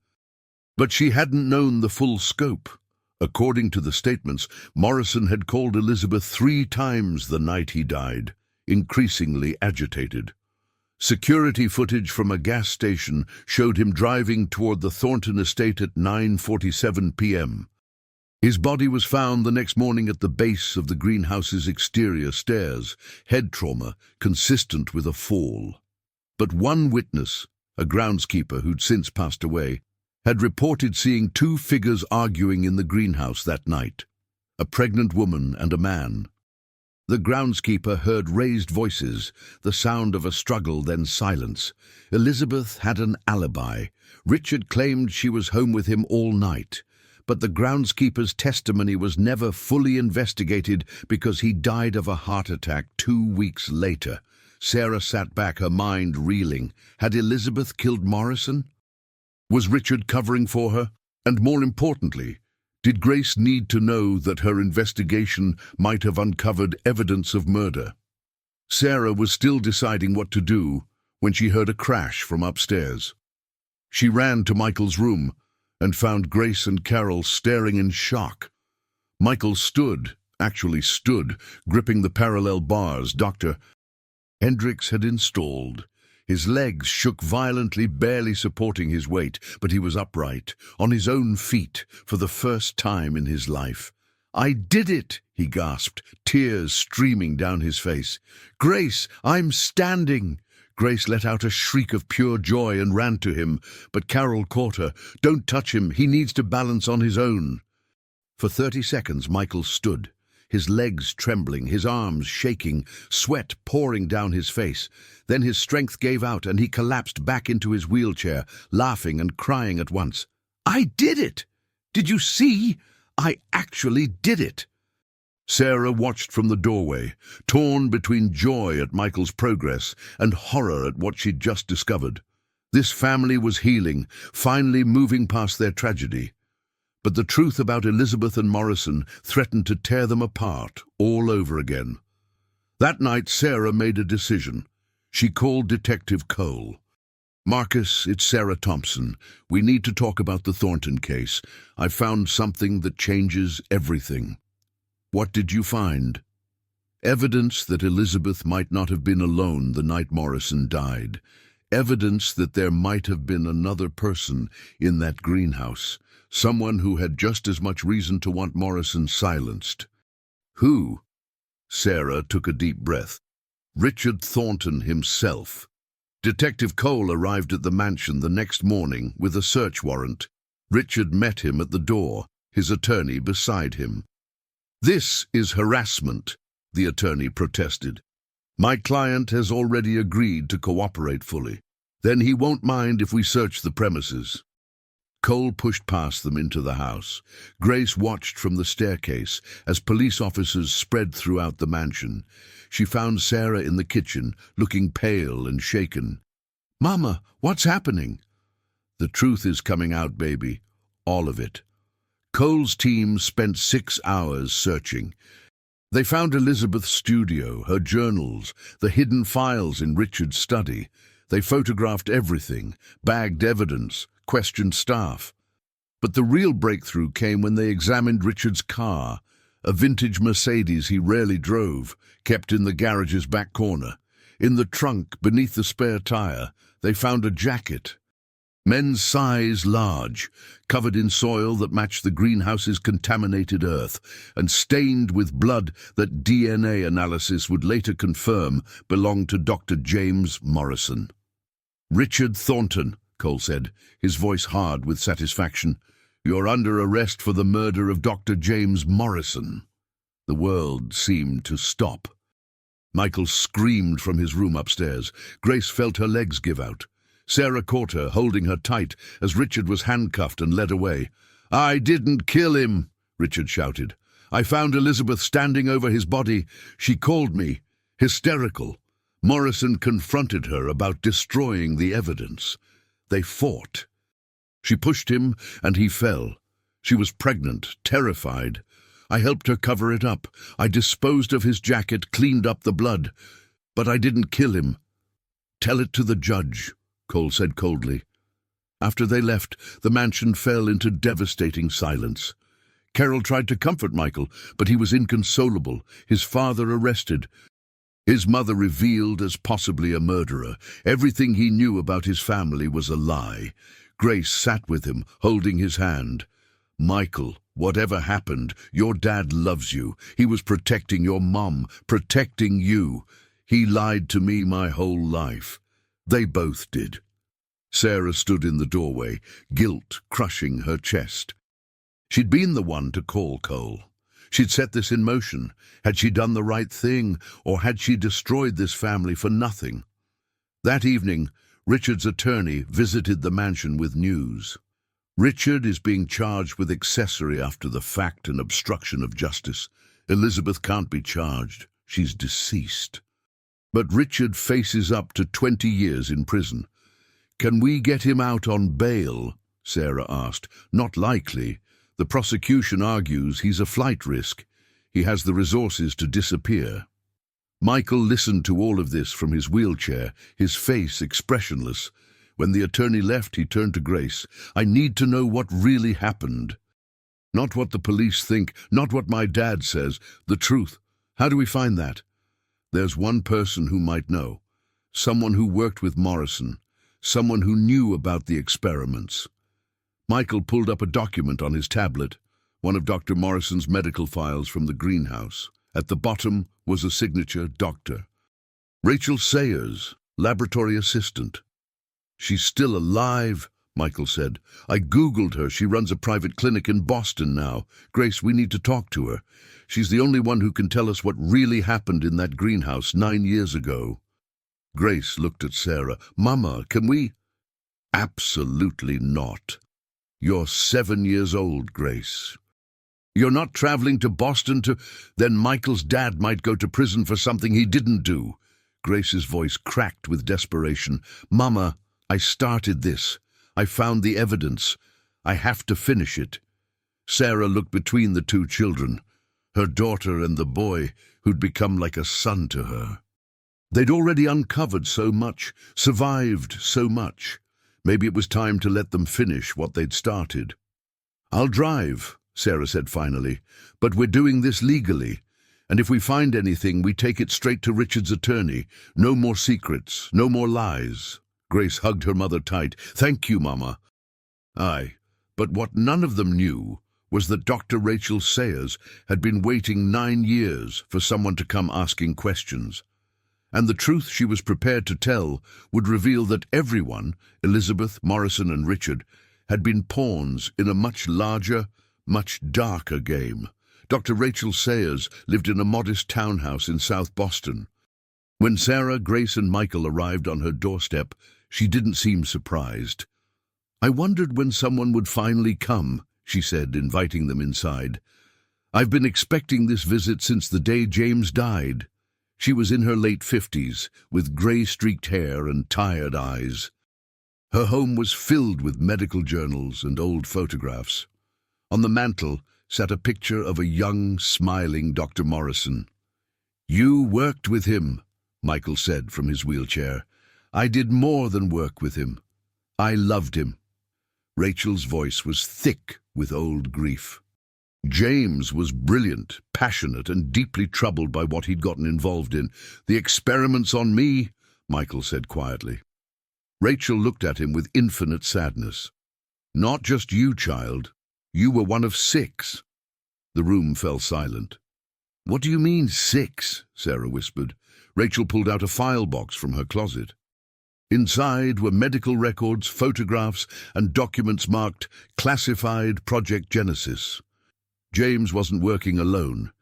A: But she hadn't known the full scope. According to the statements, Morrison had called Elizabeth 3 times the night he died, increasingly agitated. Security footage from a gas station showed him driving toward the Thornton estate at 9:47 p.m. His body was found the next morning at the base of the greenhouse's exterior stairs, head trauma consistent with a fall. But one witness, a groundskeeper who'd since passed away, had reported seeing 2 figures arguing in the greenhouse that night, a pregnant woman and a man. The groundskeeper heard raised voices, the sound of a struggle, then silence. Elizabeth had an alibi. Richard claimed she was home with him all night, but the groundskeeper's testimony was never fully investigated because he died of a heart attack 2 weeks later. Sarah sat back, her mind reeling. Had Elizabeth killed Morrison? Was Richard covering for her? And more importantly, did Grace need to know that her investigation might have uncovered evidence of murder? Sarah was still deciding what to do when she heard a crash from upstairs. She ran to Michael's room and found Grace and Carol staring in shock. Michael actually stood, gripping the parallel bars Dr. Hendricks had installed. His legs shook violently, barely supporting his weight, but he was upright, on his own feet, for the first time in his life. "I did it," he gasped, tears streaming down his face. "Grace, I'm standing." Grace let out a shriek of pure joy and ran to him, but Carol caught her. "Don't touch him, he needs to balance on his own." For 30 seconds Michael stood, his legs trembling, his arms shaking, sweat pouring down his face. Then his strength gave out and he collapsed back into his wheelchair, laughing and crying at once. "I did it! Did you see? I actually did it!" Sarah watched from the doorway, torn between joy at Michael's progress and horror at what she'd just discovered. This family was healing, finally moving past their tragedy. But the truth about Elizabeth and Morrison threatened to tear them apart all over again. That night, Sarah made a decision. She called Detective Cole. "Marcus, it's Sarah Thompson. We need to talk about the Thornton case. I found something that changes everything." "What did you find?" "Evidence that Elizabeth might not have been alone the night Morrison died. Evidence that there might have been another person in that greenhouse. Someone who had just as much reason to want Morrison silenced." "Who?" Sarah took a deep breath. "Richard Thornton himself." Detective Cole arrived at the mansion the next morning with a search warrant. Richard met him at the door, his attorney beside him. "This is harassment," the attorney protested. "My client has already agreed to cooperate fully. Then he won't mind if we search the premises." Cole pushed past them into the house. Grace watched from the staircase as police officers spread throughout the mansion. She found Sarah in the kitchen, looking pale and shaken. "Mama, what's happening?" "The truth is coming out, baby. All of it." Cole's team spent 6 hours searching. They found Elizabeth's studio, her journals, the hidden files in Richard's study. They photographed everything, bagged evidence, questioned staff. But the real breakthrough came when they examined Richard's car, a vintage Mercedes he rarely drove, kept in the garage's back corner. In the trunk, beneath the spare tire, they found a jacket. Men's size large, covered in soil that matched the greenhouse's contaminated earth, and stained with blood that DNA analysis would later confirm belonged to Dr. James Morrison. "Richard Thornton," Cole said, his voice hard with satisfaction. "You're under arrest for the murder of Dr. James Morrison." The world seemed to stop. Michael screamed from his room upstairs. Grace felt her legs give out. Sarah caught her, holding her tight, as Richard was handcuffed and led away. "I didn't kill him," Richard shouted. "I found Elizabeth standing over his body. She called me, hysterical." Morrison confronted her about destroying the evidence. They fought. She pushed him, and he fell. She was pregnant, terrified. I helped her cover it up. I disposed of his jacket, cleaned up the blood. But I didn't kill him. "Tell it to the judge," Cole said coldly. After they left, the mansion fell into devastating silence. Carol tried to comfort Michael, but he was inconsolable. His father arrested. His mother revealed as possibly a murderer. Everything he knew about his family was a lie. Grace sat with him, holding his hand. "Michael, whatever happened, your dad loves you. He was protecting your mom, protecting you. He lied to me my whole life. They both did." Sarah stood in the doorway, guilt crushing her chest. She'd been the one to call Cole. She'd set this in motion. Had she done the right thing, or had she destroyed this family for nothing? That evening, Richard's attorney visited the mansion with news. "Richard is being charged with accessory after the fact and obstruction of justice. Elizabeth can't be charged. She's deceased. But Richard faces up to 20 years in prison. Can we get him out on bail?" Sarah asked. "Not likely. The prosecution argues he's a flight risk. He has the resources to disappear." Michael listened to all of this from his wheelchair, his face expressionless. When the attorney left, he turned to Grace. "I need to know what really happened. Not what the police think, not what my dad says. The truth. How do we find that?" "There's one person who might know. Someone who worked with Morrison. Someone who knew about the experiments." Michael pulled up a document on his tablet, one of Dr. Morrison's medical files from the greenhouse. At the bottom was a signature, Dr. Rachel Sayers, laboratory assistant. "She's still alive," Michael said. "I Googled her. She runs a private clinic in Boston now. Grace, we need to talk to her. She's the only one who can tell us what really happened in that greenhouse 9 years ago." Grace looked at Sarah. "Mama, can we?" "Absolutely not. You're 7 years old, Grace. You're not traveling to Boston to... Then Michael's dad might go to prison for something he didn't do." Grace's voice cracked with desperation. "Mama, I started this. I found the evidence. I have to finish it." Sarah looked between the two children, her daughter and the boy who'd become like a son to her. They'd already uncovered so much, survived so much. Maybe it was time to let them finish what they'd started. "I'll drive," Sarah said finally, "but we're doing this legally. And if we find anything, we take it straight to Richard's attorney. No more secrets, no more lies." Grace hugged her mother tight. "Thank you, Mama." Aye, but what none of them knew was that Dr. Rachel Sayers had been waiting 9 years for someone to come asking questions. And the truth she was prepared to tell would reveal that everyone, Elizabeth, Morrison and Richard, had been pawns in a much larger, much darker game. Dr. Rachel Sayers lived in a modest townhouse in South Boston. When Sarah, Grace and Michael arrived on her doorstep, she didn't seem surprised. "I wondered when someone would finally come," she said, inviting them inside. "I've been expecting this visit since the day James died." She was in her late 50s, with grey-streaked hair and tired eyes. Her home was filled with medical journals and old photographs. On the mantel sat a picture of a young, smiling Dr. Morrison. "You worked with him," Michael said from his wheelchair. "I did more than work with him. I loved him." Rachel's voice was thick with old grief. "James was brilliant, passionate, and deeply troubled by what he'd gotten involved in. The experiments on me," Michael said quietly. Rachel looked at him with infinite sadness. "Not just you, child. You were one of 6. The room fell silent. "What do you mean, 6? Sarah whispered. Rachel pulled out a file box from her closet. Inside were medical records, photographs, and documents marked Classified Project Genesis. James wasn't working alone.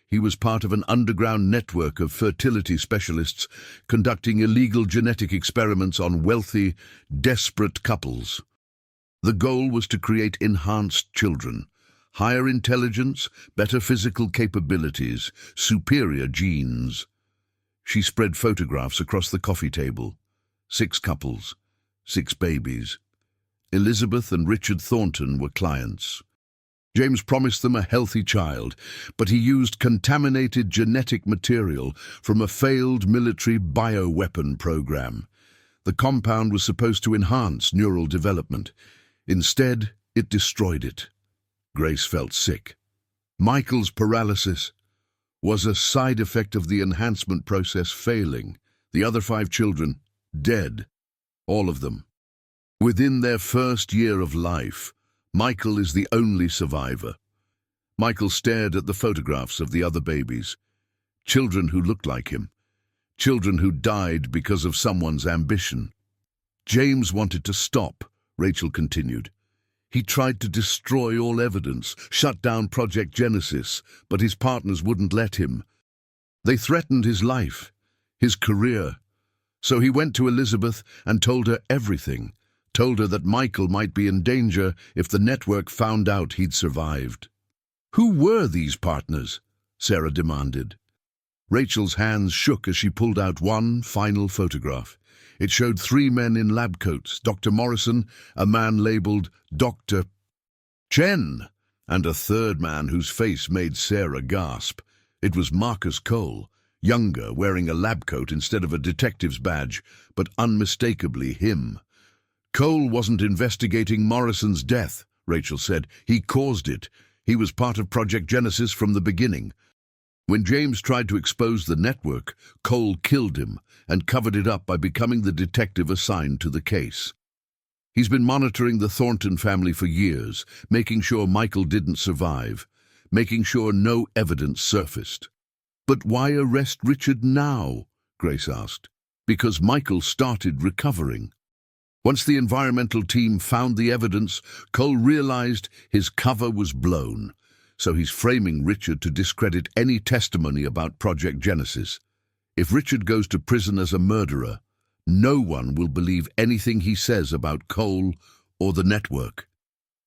A: He was part of an underground network of fertility specialists conducting illegal genetic experiments on wealthy, desperate couples. The goal was to create enhanced children, higher intelligence, better physical capabilities, superior genes. She spread photographs across the coffee table. 6 couples, 6 babies. Elizabeth and Richard Thornton were clients. James promised them a healthy child, but he used contaminated genetic material from a failed military bioweapon program. The compound was supposed to enhance neural development. Instead, it destroyed it. Grace felt sick. Michael's paralysis was a side effect of the enhancement process failing. The other 5 children, dead. All of them. Within their first year of life, Michael is the only survivor. Michael stared at the photographs of the other babies. Children who looked like him. Children who died because of someone's ambition. James wanted to stop, Rachel continued. He tried to destroy all evidence, shut down Project Genesis, but his partners wouldn't let him. They threatened his life, his career. So he went to Elizabeth and told her everything, told her that Michael might be in danger if the network found out he'd survived. Who were these partners? Sarah demanded. Rachel's hands shook as she pulled out one final photograph. It showed 3 men in lab coats, Dr. Morrison, a man labeled Dr. Chen, and a third man whose face made Sarah gasp. It was Marcus Cole, younger, wearing a lab coat instead of a detective's badge, but unmistakably him. Cole wasn't investigating Morrison's death, Rachel said. He caused it. He was part of Project Genesis from the beginning. When James tried to expose the network, Cole killed him and covered it up by becoming the detective assigned to the case. He's been monitoring the Thornton family for years, making sure Michael didn't survive, making sure no evidence surfaced. But why arrest Richard now? Grace asked. Because Michael started recovering. Once the environmental team found the evidence, Cole realized his cover was blown. So he's framing Richard to discredit any testimony about Project Genesis. If Richard goes to prison as a murderer, no one will believe anything he says about Cole or the network.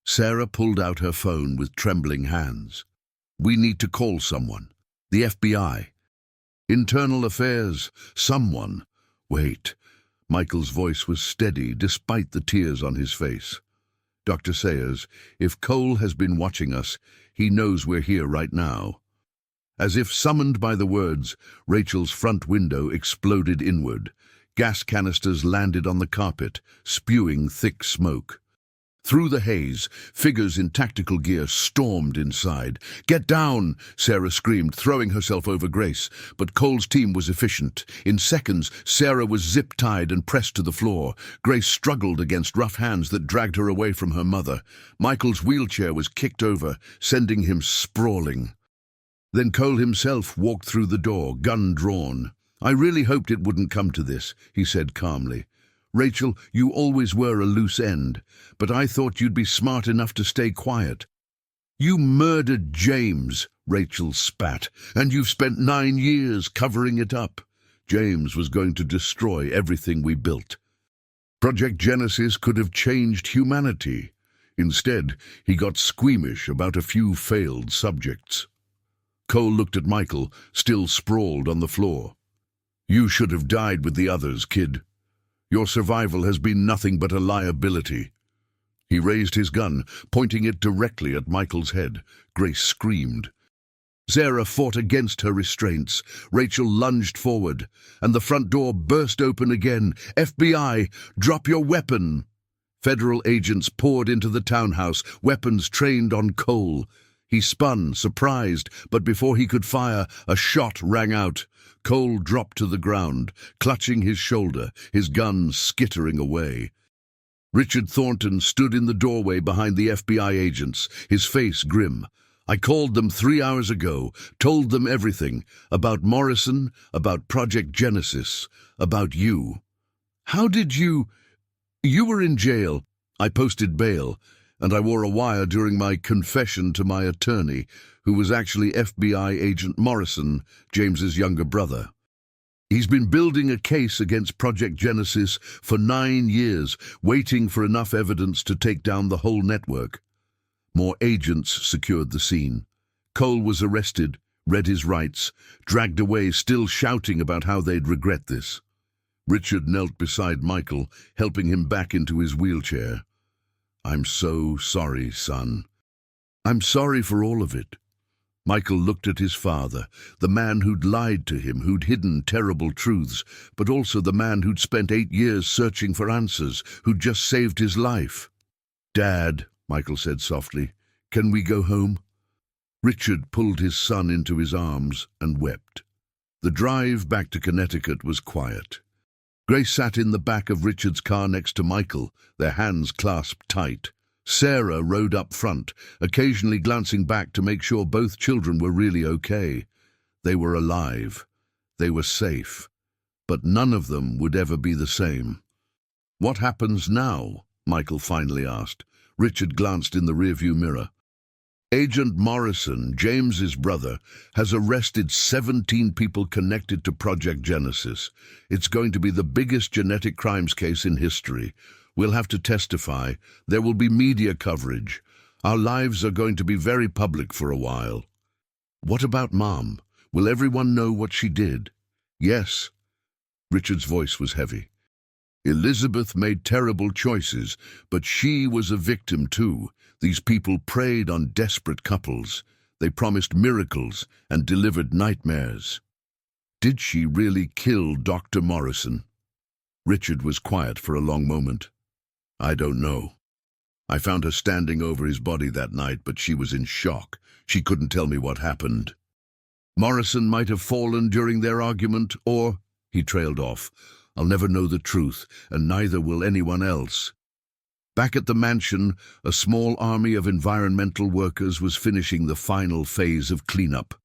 A: Sarah pulled out her phone with trembling hands. We need to call someone. The FBI. Internal Affairs. Someone. Wait. Michael's voice was steady despite the tears on his face. Dr. Sayers, if Cole has been watching us, he knows we're here right now. As if summoned by the words, Rachel's front window exploded inward. Gas canisters landed on the carpet, spewing thick smoke. Through the haze, figures in tactical gear stormed inside. Get down, Sarah screamed, throwing herself over Grace. But Cole's team was efficient. In seconds, Sarah was zip-tied and pressed to the floor. Grace struggled against rough hands that dragged her away from her mother. Michael's wheelchair was kicked over, sending him sprawling. Then Cole himself walked through the door, gun drawn. I really hoped it wouldn't come to this, he said calmly. Rachel, you always were a loose end, but I thought you'd be smart enough to stay quiet. You murdered James, Rachel spat, and you've spent 9 years covering it up. James was going to destroy everything we built. Project Genesis could have changed humanity. Instead, he got squeamish about a few failed subjects. Cole looked at Michael, still sprawled on the floor. You should have died with the others, kid. Your survival has been nothing but a liability. He raised his gun, pointing it directly at Michael's head. Grace screamed. Sarah fought against her restraints. Rachel lunged forward, and the front door burst open again. FBI, drop your weapon! Federal agents poured into the townhouse, weapons trained on Cole. He spun, surprised, but before he could fire, a shot rang out. Cole dropped to the ground, clutching his shoulder, his gun skittering away. Richard Thornton stood in the doorway behind the FBI agents, his face grim. I called them 3 hours ago, told them everything, about Morrison, about Project Genesis, about you. How did you... You were in jail. I posted bail. and I wore a wire during my confession to my attorney, who was actually FBI agent Morrison, James's younger brother. He's been building a case against Project Genesis for 9 years, waiting for enough evidence to take down the whole network. More agents secured the scene. Cole was arrested, read his rights, dragged away, still shouting about how they'd regret this. Richard knelt beside Michael, helping him back into his wheelchair. "I'm so sorry, son. I'm sorry for all of it." Michael looked at his father, the man who'd lied to him, who'd hidden terrible truths, but also the man who'd spent 8 years searching for answers, who'd just saved his life. "Dad," Michael said softly, "can we go home?" Richard pulled his son into his arms and wept. The drive back to Connecticut was quiet. Grace sat in the back of Richard's car next to Michael, their hands clasped tight. Sarah rode up front, occasionally glancing back to make sure both children were really okay. They were alive. They were safe. But none of them would ever be the same. "What happens now?" Michael finally asked. Richard glanced in the rearview mirror. "Agent Morrison, James's brother, has arrested 17 people connected to Project Genesis. It's going to be the biggest genetic crimes case in history. We'll have to testify. There will be media coverage. Our lives are going to be very public for a while." "What about Mom? Will everyone know what she did?" "Yes." Richard's voice was heavy. "Elizabeth made terrible choices, but she was a victim too. These people preyed on desperate couples. They promised miracles and delivered nightmares." "Did she really kill Dr. Morrison?" Richard was quiet for a long moment. "I don't know. I found her standing over his body that night, but she was in shock. She couldn't tell me what happened. Morrison might have fallen during their argument, or..." He trailed off. "I'll never know the truth, and neither will anyone else." Back at the mansion, a small army of environmental workers was finishing the final phase of cleanup.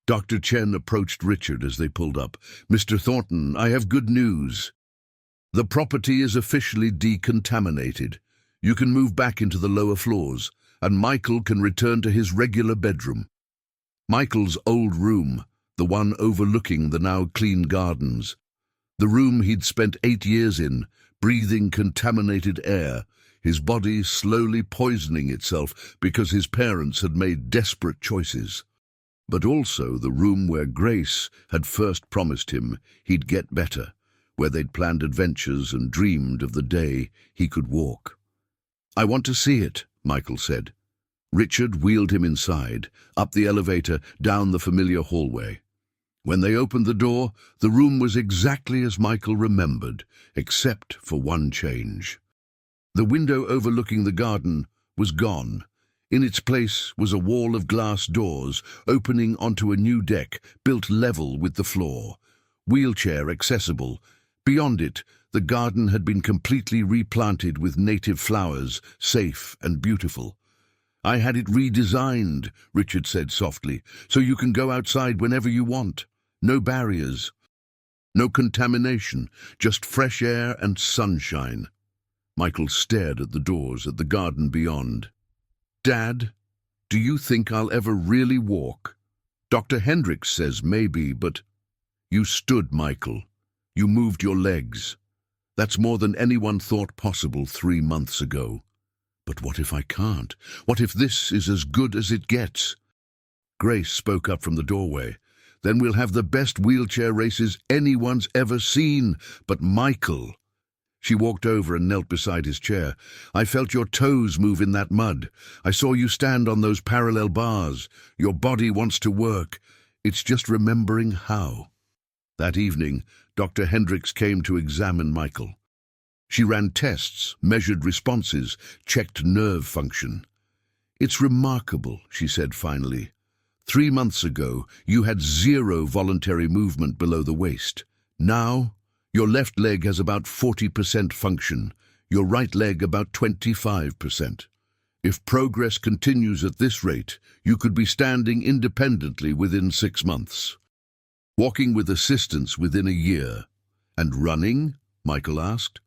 A: Dr. Chen approached Richard as they pulled up. "Mr. Thornton, I have good news. The property is officially decontaminated. You can move back into the lower floors, and Michael can return to his regular bedroom." Michael's old room, the one overlooking the now clean gardens. The room he'd spent 8 years in, breathing contaminated air, his body slowly poisoning itself because his parents had made desperate choices. But also the room where Grace had first promised him he'd get better, where they'd planned adventures and dreamed of the day he could walk. "I want to see it," Michael said. Richard wheeled him inside, up the elevator, down the familiar hallway. When they opened the door, the room was exactly as Michael remembered, except for one change. The window overlooking the garden was gone. In its place was a wall of glass doors opening onto a new deck built level with the floor, wheelchair accessible. Beyond it, the garden had been completely replanted with native flowers, safe and beautiful. "I had it redesigned," Richard said softly, "so you can go outside whenever you want. No barriers, no contamination, just fresh air and sunshine." Michael stared at the doors, at the garden beyond. "Dad, do you think I'll ever really walk? Dr. Hendricks says maybe, but..." "You stood, Michael. You moved your legs. That's more than anyone thought possible 3 months ago. But what if I can't? What if this is as good as it gets?" Grace spoke up from the doorway. "Then we'll have the best wheelchair races anyone's ever seen. But Michael..." She walked over and knelt beside his chair. "I felt your toes move in that mud. I saw you stand on those parallel bars. Your body wants to work. It's just remembering how." That evening, Dr. Hendricks came to examine Michael. She ran tests, measured responses, checked nerve function. "It's remarkable," she said finally. 3 months ago, you had 0 voluntary movement below the waist. Now, your left leg has about 40% function, your right leg about 25%. If progress continues at this rate, you could be standing independently within 6 months. Walking with assistance within a year. And running?" Michael asked.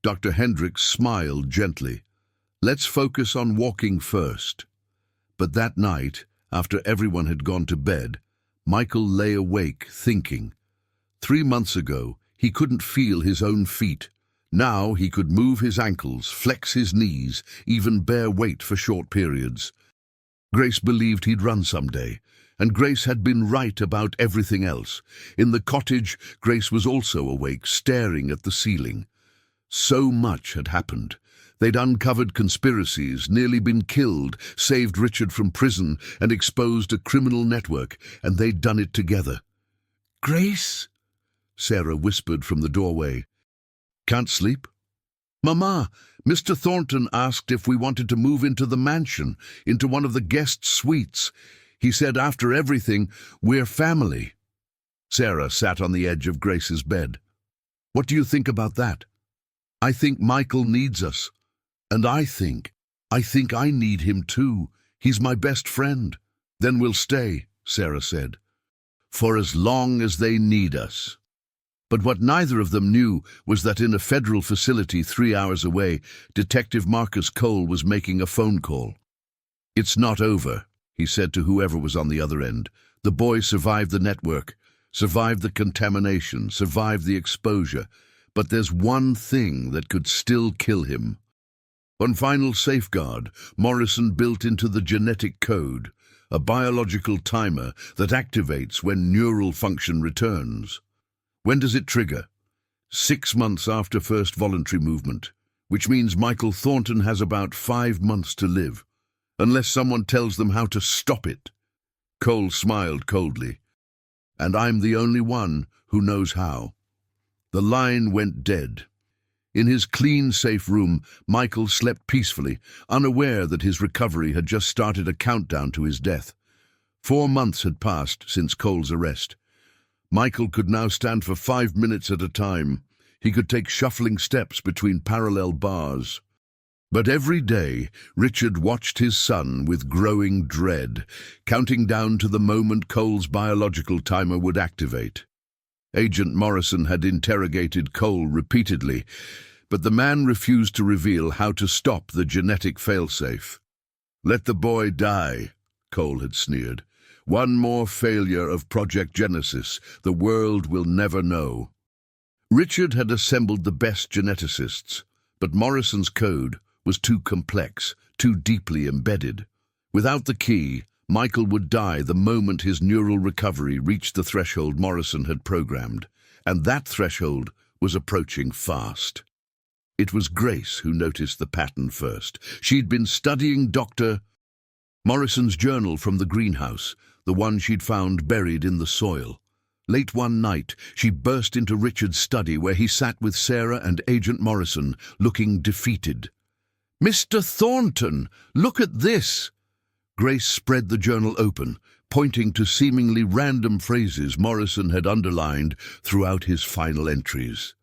A: Dr. Hendricks smiled gently. Let's focus on walking first. But that night, after everyone had gone to bed, Michael lay awake, thinking. 3 months ago, he couldn't feel his own feet. Now he could move his ankles, flex his knees, even bear weight for short periods. Grace believed he'd run someday, and Grace had been right about everything else. In the cottage, Grace was also awake, staring at the ceiling. So much had happened. They'd uncovered conspiracies, nearly been killed, saved Richard from prison, and exposed a criminal network, and they'd done it together. "Grace?" Sarah whispered from the doorway. "Can't sleep?" "Mama, Mr. Thornton asked if we wanted to move into the mansion, into one of the guest suites. He said after everything, we're family." Sarah sat on the edge of Grace's bed. "What do you think about that?" "I think Michael needs us. And I think I need him too. He's my best friend." "Then we'll stay," Sarah said. "For as long as they need us." But what neither of them knew was that in a federal facility 3 hours away, Detective Marcus Cole was making a phone call. "It's not over," he said to whoever was on the other end. "The boy survived the network, survived the contamination, survived the exposure. But there's one thing that could still kill him." One final safeguard Morrison built into the genetic code, a biological timer that activates when neural function returns. When does it trigger? 6 months after first voluntary movement, which means Michael Thornton has about 5 months to live, unless someone tells them how to stop it. Cole smiled coldly. "And I'm the only one who knows how." The line went dead. In his clean, safe room, Michael slept peacefully, unaware that his recovery had just started a countdown to his death. 4 months had passed since Cole's arrest. Michael could now stand for 5 minutes at a time. He could take shuffling steps between parallel bars. But every day, Richard watched his son with growing dread, counting down to the moment Cole's biological timer would activate. Agent Morrison had interrogated Cole repeatedly, but the man refused to reveal how to stop the genetic failsafe. "Let the boy die," Cole had sneered. "One more failure of Project Genesis. The world will never know." Richard had assembled the best geneticists, but Morrison's code was too complex, too deeply embedded. Without the key, Michael would die the moment his neural recovery reached the threshold Morrison had programmed, and that threshold was approaching fast. It was Grace who noticed the pattern first. She'd been studying Dr. Morrison's journal from the greenhouse, the one she'd found buried in the soil. Late one night, she burst into Richard's study where he sat with Sarah and Agent Morrison, looking defeated. "Mr. Thornton, look at this!" Grace spread the journal open, pointing to seemingly random phrases Morrison had underlined throughout his final entries.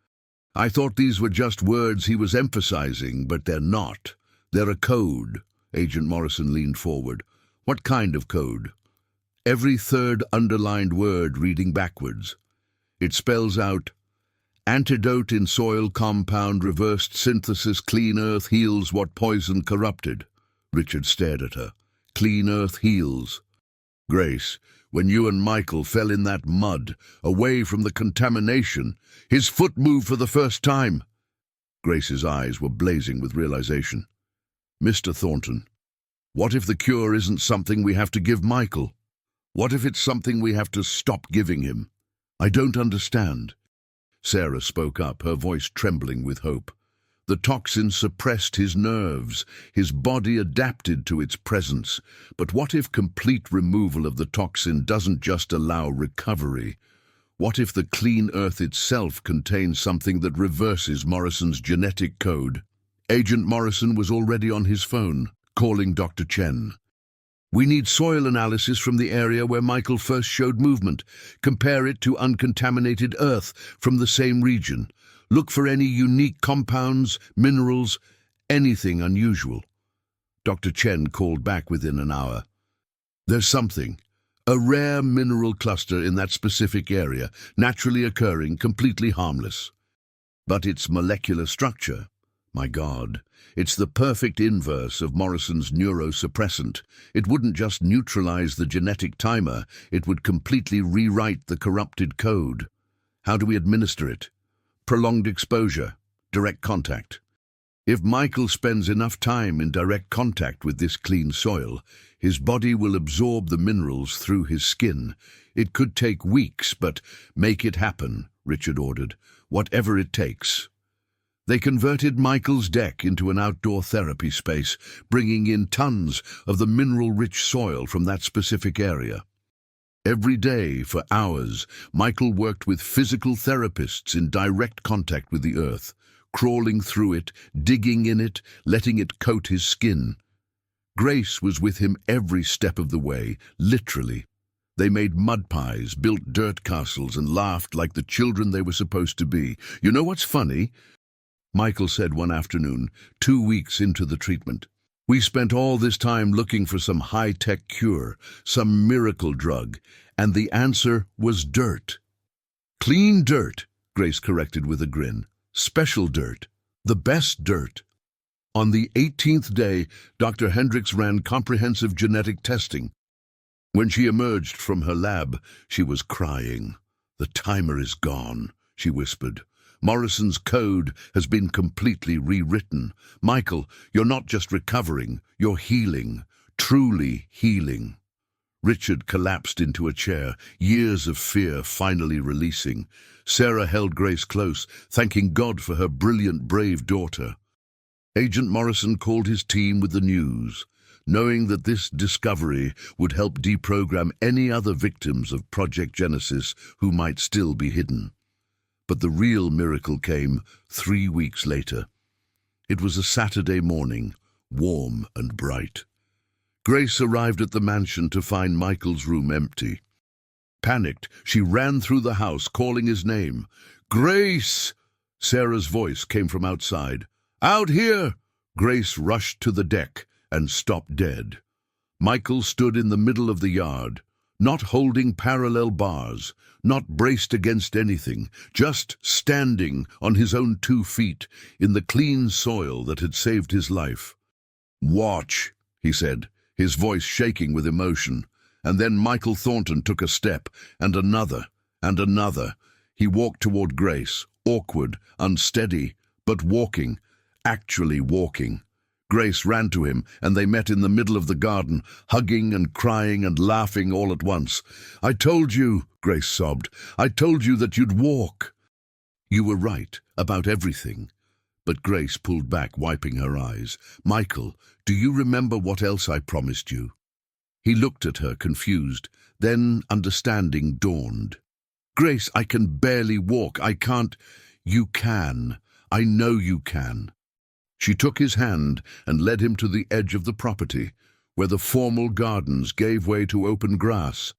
A: "I thought these were just words he was emphasizing, but they're not. They're a code." Agent Morrison leaned forward. "What kind of code?" "Every third underlined word reading backwards. It spells out, antidote in soil compound reversed synthesis clean earth heals what poison corrupted." Richard stared at her. "Clean earth heals. Grace, when you and Michael fell in that mud, away from the contamination, his foot moved for the first time." Grace's eyes were blazing with realization. "Mr. Thornton, what if the cure isn't something we have to give Michael? What if it's something we have to stop giving him?" "I don't understand." Sarah spoke up, her voice trembling with hope. "The toxin suppressed his nerves. His body adapted to its presence. But what if complete removal of the toxin doesn't just allow recovery? What if the clean earth itself contains something that reverses Morrison's genetic code?" Agent Morrison was already on his phone, calling Dr. Chen. "We need soil analysis from the area where Michael first showed movement. Compare it to uncontaminated earth from the same region. Look for any unique compounds, minerals, anything unusual." Dr. Chen called back within an hour. "There's something. A rare mineral cluster in that specific area, naturally occurring, completely harmless. But its molecular structure, My God, it's the perfect inverse of Morrison's neurosuppressant. It wouldn't just neutralize the genetic timer, it would completely rewrite the corrupted code. How do we administer it? Prolonged exposure, direct contact. If Michael spends enough time in direct contact with this clean soil, his body will absorb the minerals through his skin. It could take weeks, but make it happen, Richard ordered. Whatever it takes. They converted Michael's deck into an outdoor therapy space, bringing in tons of the mineral-rich soil from that specific area. Every day, for hours, Michael worked with physical therapists in direct contact with the earth, crawling through it, digging in it, letting it coat his skin. Grace was with him every step of the way, literally. They made mud pies, built dirt castles, and laughed like the children they were supposed to be. You know what's funny? Michael said one afternoon, 2 weeks into the treatment. We spent all this time looking for some high-tech cure, some miracle drug, and the answer was dirt. Clean dirt, Grace corrected with a grin. Special dirt. The best dirt. On the 18th day, Dr. Hendricks ran comprehensive genetic testing. When she emerged from her lab, she was crying. The timer is gone, she whispered. Morrison's code has been completely rewritten. Michael, you're not just recovering, you're healing, truly healing. Richard collapsed into a chair, years of fear finally releasing. Sarah held Grace close, thanking God for her brilliant, brave daughter. Agent Morrison called his team with the news, knowing that this discovery would help deprogram any other victims of Project Genesis who might still be hidden. But the real miracle came 3 weeks later. It was a Saturday morning, warm and bright. Grace arrived at the mansion to find Michael's room empty. Panicked, she ran through the house, calling his name. "Grace!" Sarah's voice came from outside. "Out here!" Grace rushed to the deck and stopped dead. Michael stood in the middle of the yard, not holding parallel bars, not braced against anything, just standing on his own 2 feet in the clean soil that had saved his life. "Watch," he said, his voice shaking with emotion. And then Michael Thornton took a step, and another, and another. He walked toward Grace, awkward, unsteady, but walking, actually walking. Grace ran to him, and they met in the middle of the garden, hugging and crying and laughing all at once. "I told you," Grace sobbed. "I told you that you'd walk." "You were right about everything." But Grace pulled back, wiping her eyes. "Michael, do you remember what else I promised you?" He looked at her, confused. Then understanding dawned. "Grace, I can barely walk. I can't." "You can. I know you can." She took his hand and led him to the edge of the property, where the formal gardens gave way to open grass.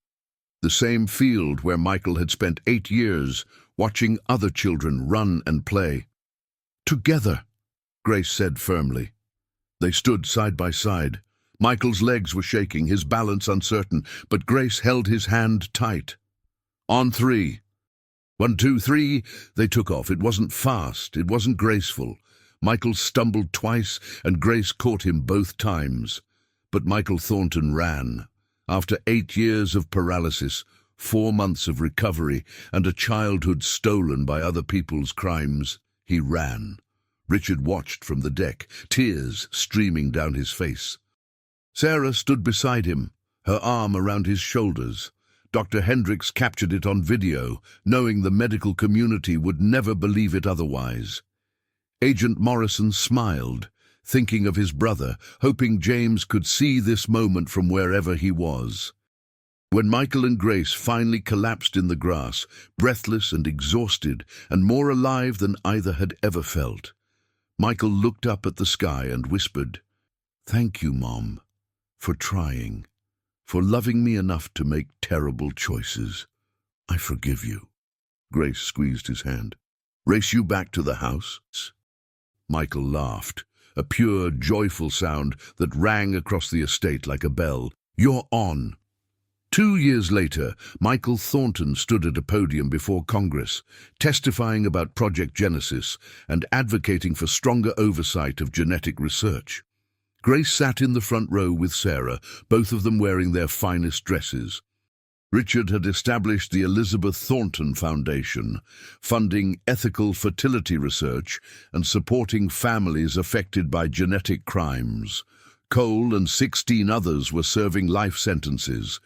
A: The same field where Michael had spent 8 years, watching other children run and play. "Together," Grace said firmly. They stood side by side. Michael's legs were shaking, his balance uncertain, but Grace held his hand tight. "On 3. 1, 2, 3, they took off. It wasn't fast, it wasn't graceful. Michael stumbled twice, and Grace caught him both times. But Michael Thornton ran. After 8 years of paralysis, 4 months of recovery, and a childhood stolen by other people's crimes, he ran. Richard watched from the deck, tears streaming down his face. Sarah stood beside him, her arm around his shoulders. Dr. Hendricks captured it on video, knowing the medical community would never believe it otherwise. Agent Morrison smiled, thinking of his brother, hoping James could see this moment from wherever he was. When Michael and Grace finally collapsed in the grass, breathless and exhausted, and more alive than either had ever felt, Michael looked up at the sky and whispered, "Thank you, Mom, for trying, for loving me enough to make terrible choices. I forgive you." Grace squeezed his hand. "Race you back to the house?" Michael laughed, a pure, joyful sound that rang across the estate like a bell. "You're on." 2 years later, Michael Thornton stood at a podium before Congress, testifying about Project Genesis and advocating for stronger oversight of genetic research. Grace sat in the front row with Sarah, both of them wearing their finest dresses. Richard had established the Elizabeth Thornton Foundation, funding ethical fertility research and supporting families affected by genetic crimes. Cole and 16 others were serving life sentences.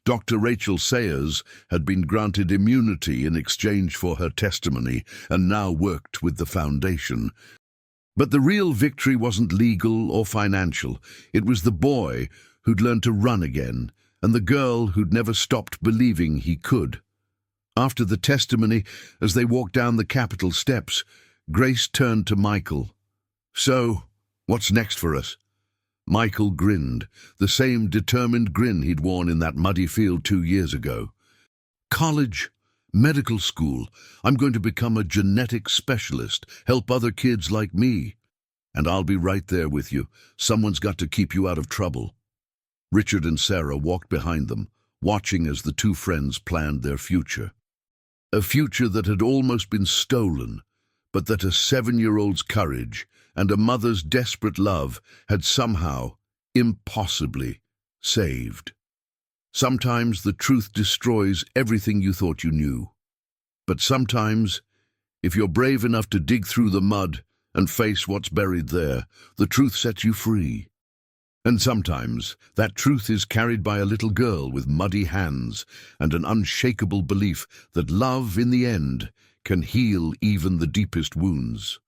A: Dr. Rachel Sayers had been granted immunity in exchange for her testimony and now worked with the foundation. But the real victory wasn't legal or financial. It was the boy who'd learned to run again, and the girl who'd never stopped believing he could. After the testimony, as they walked down the Capitol steps, Grace turned to Michael. "So, what's next for us?" Michael grinned, the same determined grin he'd worn in that muddy field 2 years ago. "College, medical school. I'm going to become a genetic specialist, help other kids like me. And I'll be right there with you. Someone's got to keep you out of trouble." Richard and Sarah walked behind them, watching as the two friends planned their future. A future that had almost been stolen, but that a 7-year-old's courage and a mother's desperate love had somehow, impossibly, saved. Sometimes the truth destroys everything you thought you knew. But sometimes, if you're brave enough to dig through the mud and face what's buried there, the truth sets you free. And sometimes that truth is carried by a little girl with muddy hands and an unshakable belief that love, in the end, can heal even the deepest wounds.